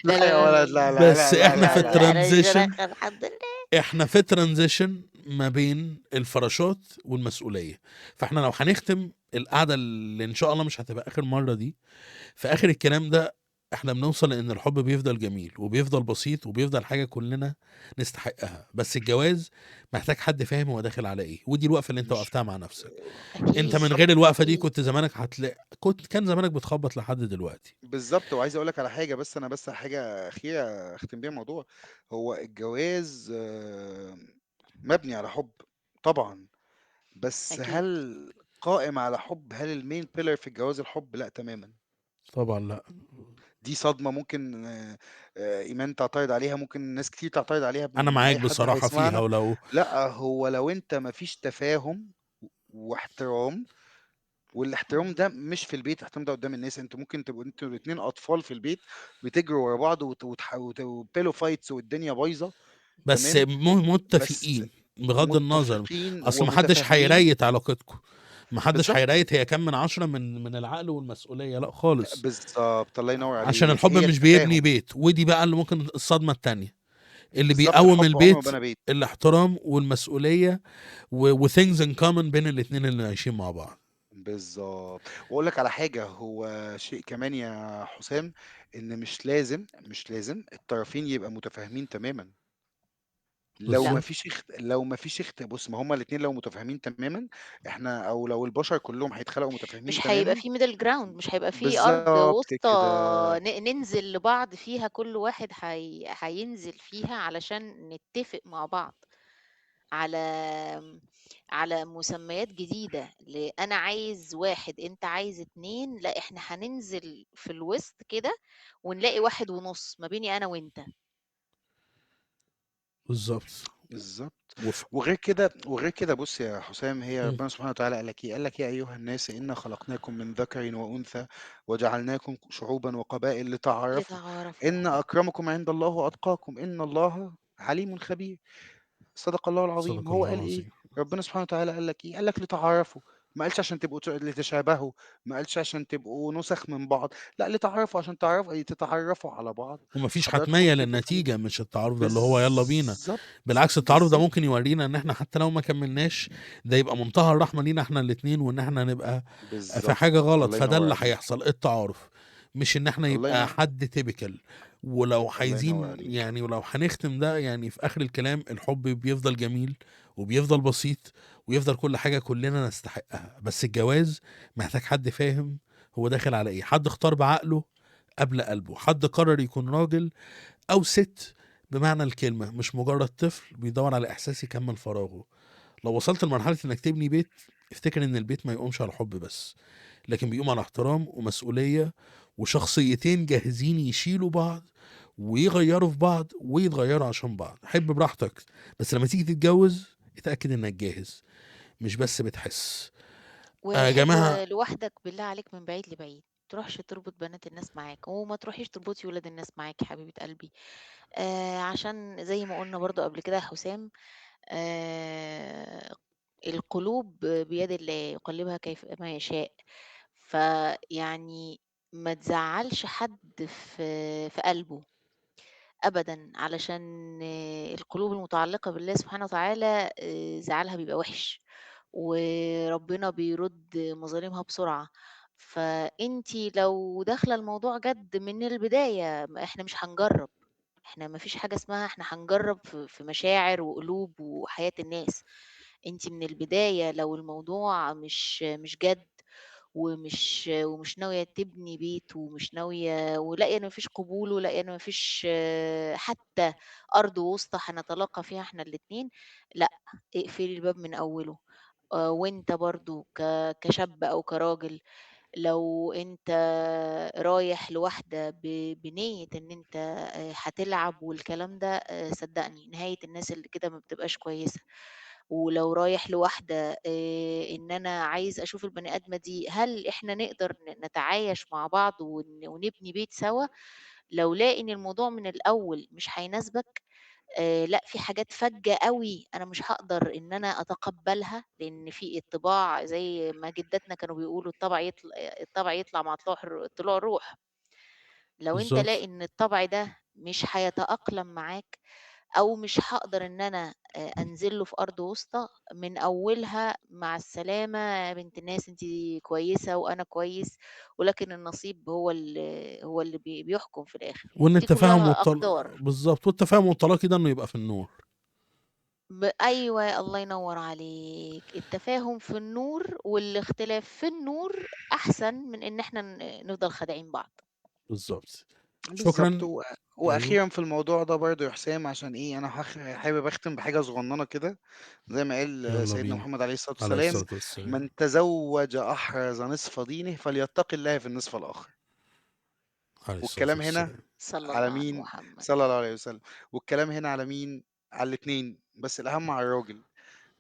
لا يا لا ولد، لا لا لا بس لا احنا لا في لا لا. لا، انا مش الترانزيشن، بدخن الحمد لله. احنا في ترانزيشن ما بين الفراشات والمسؤوليه. فاحنا لو هنختم القعده اللي ان شاء الله مش هتبقى اخر مره دي، في اخر الكلام ده احنا بنوصل لان الحب بيفضل جميل وبيفضل بسيط وبيفضل حاجه كلنا نستحقها، بس الجواز محتاج حد فاهم هو داخل على ايه، ودي الوقفه اللي انت مش وقفتها مع نفسك. انت اكيد من بالظبط غير الوقفه دي اكيد. كنت زمانك كان زمانك بتخبط لحد دلوقتي. بالظبط. وعايز اقول لك على حاجه، بس انا بس حاجه اخيره اختم بيها الموضوع. هو الجواز مبني على حب طبعا، بس اكيد هل قائم على حب؟ هل المين بيلر في الجواز الحب؟ لا تماما. طبعا لا. دي صدمه ممكن ايمان تعترض عليها، ممكن ناس كتير تعترض عليها انا من معاك اي حد بصراحه فيها. هيسمعنا. ولو لا، هو لو انت مفيش تفاهم واحترام، والاحترام ده مش في البيت، الاحترام ده قدام الناس. انتوا ممكن تبقوا انتوا الاثنين اطفال في البيت بتجروا ورا بعض وبيلو فايتس والدنيا بايظه. بس تمام. بس متفقين بغض النظر. متفقين اصل محدش ومتفاهمين. هيريت علاقتكم، محدش بالظبط هيريت هي كام من عشرة من العقل والمسؤوليه، لا خالص. بالظبط، الله ينور عشان عليك، الحب هي مش بيبني التفاهم. بيت، ودي بقى اللي ممكن الصدمه التانية اللي بالظبط، بيقوم الحب عمره ما البيت، بنى بيت. الاحترام والمسؤوليه وثينجز ان كومن بين الاتنين اللي عايشين مع بعض. بالظبط. واقول لك على حاجه، هو شيء كمان يا حسام، ان مش لازم الطرفين يبقى متفاهمين تماما. لو لا، ما بالظبط. فيش لو ما فيش بص، ما هما الاثنين لو متفاهمين تماما، احنا او لو البشر كلهم هيتخلقوا متفاهمين مش هيبقى تماما. في middle ground، مش هيبقى في أرض بالظبط وسطى كده. ننزل لبعض فيها، كل واحد هينزل فيها علشان نتفق مع بعض على على مسميات جديدة. أنا عايز واحد، أنت عايز اتنين، لا احنا هننزل في الوسط كده ونلاقي واحد ونص ما بيني أنا وأنت. بالظبط. بالظبط. وف... وغير كده بص يا حسام، هي مم. ربنا سبحانه وتعالى قال لك ايه؟ قال لك يا ايها الناس انا خلقناكم من ذكر وانثى وجعلناكم شعوبا وقبائل لتعارفوا، لتعارفوا. ان اكرمكم عند الله واتقاكم ان الله عليم خبير. صدق الله العظيم. صدق هو الله قال ايه؟ العظيم. ربنا سبحانه وتعالى قال لك ايه؟ قال لك لتعارفوا. ما قالش عشان تبقوا لتشابهوا، ما قالش عشان تبقوا نسخ من بعض، لا، لتعارفوا عشان تتعرفوا على بعض. ومفيش حضراتكم حتميه بتبقوا فاهمين. للنتيجه، مش التعارف ده اللي هو يلا بينا. بالظبط بالعكس، التعارف ده بالظبط ممكن يورينا ان احنا حتى لو ما كملناش ده يبقى منتهى الرحمه لينا احنا الاتنين، وان احنا نبقى في بالظبط. حاجه غلط. الله فده ينور اللي عليك. هيحصل، التعارف، مش ان احنا الله يبقى ينور. حد تيبيكال. ولو الله ينور عايزين عليك. يعني، ولو هنختم ده يعني في اخر الكلام، الحب بيفضل جميل وبيفضل بسيط ويفضل كل حاجه كلنا نستحقها، بس الجواز محتاج حد فاهم هو داخل على ايه، حد اختار بعقله قبل قلبه، حد قرر يكون راجل او ست بمعنى الكلمه، مش مجرد طفل بيدور على احساس يكمل فراغه. لو وصلت لمرحله انك تبني بيت، افتكر ان البيت ما يقومش على حب بس، لكن بيقوم على احترام ومسؤوليه وشخصيتين جاهزين يشيلوا بعض ويغيروا في بعض ويتغيروا عشان بعض. حب براحتك، بس لما تيجي تتجوز اتاكد انك جاهز، مش بس بتحس. يا وحب جماعه. لوحدك بالله عليك من بعيد لبعيد. تروحش تربط بنات الناس معاك، وما تروحيش تربطي ولاد الناس معاك يا حبيبة قلبي. عشان زي ما قلنا برضو قبل كده يا حسام، آه القلوب بيد الله يقلبها كيف ما يشاء. فيعني ما تزعلش حد في قلبه أبدا، علشان القلوب المتعلقة بالله سبحانه وتعالى زعلها بيبقى وحش، وربنا بيرد مظالمها بسرعة. فانتي لو داخلة الموضوع جد من البداية، احنا مش هنجرب، احنا ما فيش حاجة اسمها احنا هنجرب في مشاعر وقلوب وحياة الناس. انتي من البداية لو الموضوع مش جد، ومش ناوية تبني بيت، ومش ناوية، ولاقية إن ما فيش قبول، ولاقية إن ما فيش حتى أرض وسطى هنتلاقى فيها إحنا الاتنين، لأ، اقفلي الباب من أوله. وأنت برضه كشاب أو كراجل، لو أنت رايح لواحدة بنية إن أنت هتلعب والكلام ده، صدّقني نهاية الناس اللي كده ما بتبقاش كويسة. ولو رايح لواحدة إن أنا عايز أشوف البني آدمة دي هل إحنا نقدر نتعايش مع بعض ونبني بيت سوا. لو لاقي إن الموضوع من الأول مش هيناسبك، لأ في حاجات فجة أوي أنا مش هاقدر إن أنا أتقبّلها، لإن في الطباع زي ما جداتنا كانوا بيقولوا الطبع يطلع مع طلوع الروح. لو أنت لاقي بالظبط. إن الطبع ده مش هيتأقلم معاك أو مش هاقدر إن أنا أنزل له في أرض وسطى، من أولها مع السلامة يا بنت الناس أنتِ كويسة وأنا كويس، ولكن النصيب هو اللي بيحكم في الآخر، وان دي التفاهم كلّها أقدار. بالظبط، والتفاهم والتلاقي ده انه يبقى في النور. أيوه، الله ينوّر عليك، التفاهم في النور والاختلاف في النور أحسن من إن إحنا نفضل خادعين بعض. بالظبط. بالضبط. شكرا. ايوه. وأخيرًا في الموضوع ده برضه يا حسام عشان إيه، أنا حابب أختم بحاجة صغنّنة كده، زي ما قال يلا سيدنا بينا. محمد عليه الصلاة عليه والسلام: الصلاة والسلام. "من تزوّج أحرز نصف دينه فليتق الله في النصف الآخر." عليه الصلاة والكلام هنا والسلام. صلى على الله على مين؟ محمد. صلى الله عليه وسلم. والكلام هنا على مين؟ على الاتنين، بس الأهم على الراجل.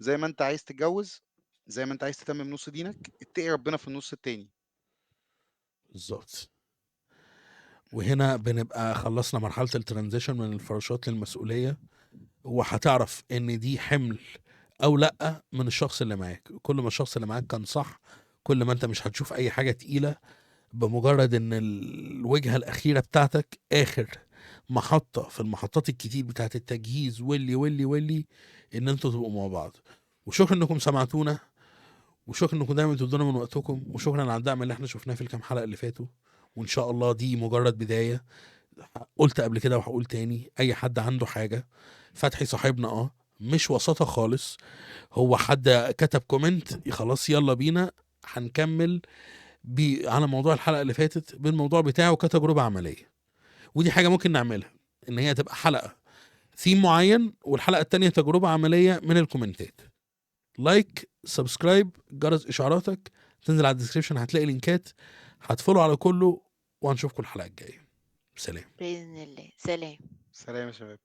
زي ما أنت عايز تتجوّز، زي ما أنت عايز تتمم نُص دينك، اتقي ربنا في النُص التاني. بالظبط. وهنا بنبقى خلصنا مرحلة الترانزيشن من الفراشات للمسؤولية، وهتعرف ان دي حمل او لا من الشخص اللي معاك. كل ما الشخص اللي معاك كان صح، كل ما انت مش هتشوف اي حاجة تقيلة، بمجرد ان الوجهة الاخيرة بتاعتك اخر محطة في المحطات الكتير بتاعت التجهيز واللي ان انتوا تبقوا مع بعض. وشكرا انكم سمعتونا، وشكرا انكم دايما تدونا من وقتكم، وشكرا على الدعم اللي احنا شفناه في الكام حلقة اللي فاتوا. وان شاء الله دي مجرد بداية. قلت قبل كده وهقول تاني، اي حد عنده حاجة، فتحي صاحبنا مش وسطة خالص، هو حد كتب كومنت خلاص يلا بينا هنكمل على موضوع الحلقة اللي فاتت بالموضوع بتاعه كتجربة عملية. ودي حاجة ممكن نعملها، ان هي تبقى حلقة ثيم معين والحلقة التانية تجربة عملية من الكومنتات. لايك، سبسكرايب، جرس اشعاراتك، تنزل على الديسكريبشن هتلاقي لينكات، هتفولو على كله، وهنشوفكم الحلقة الجاية. سلام. بإذن الله، سلام. سلام يا شباب.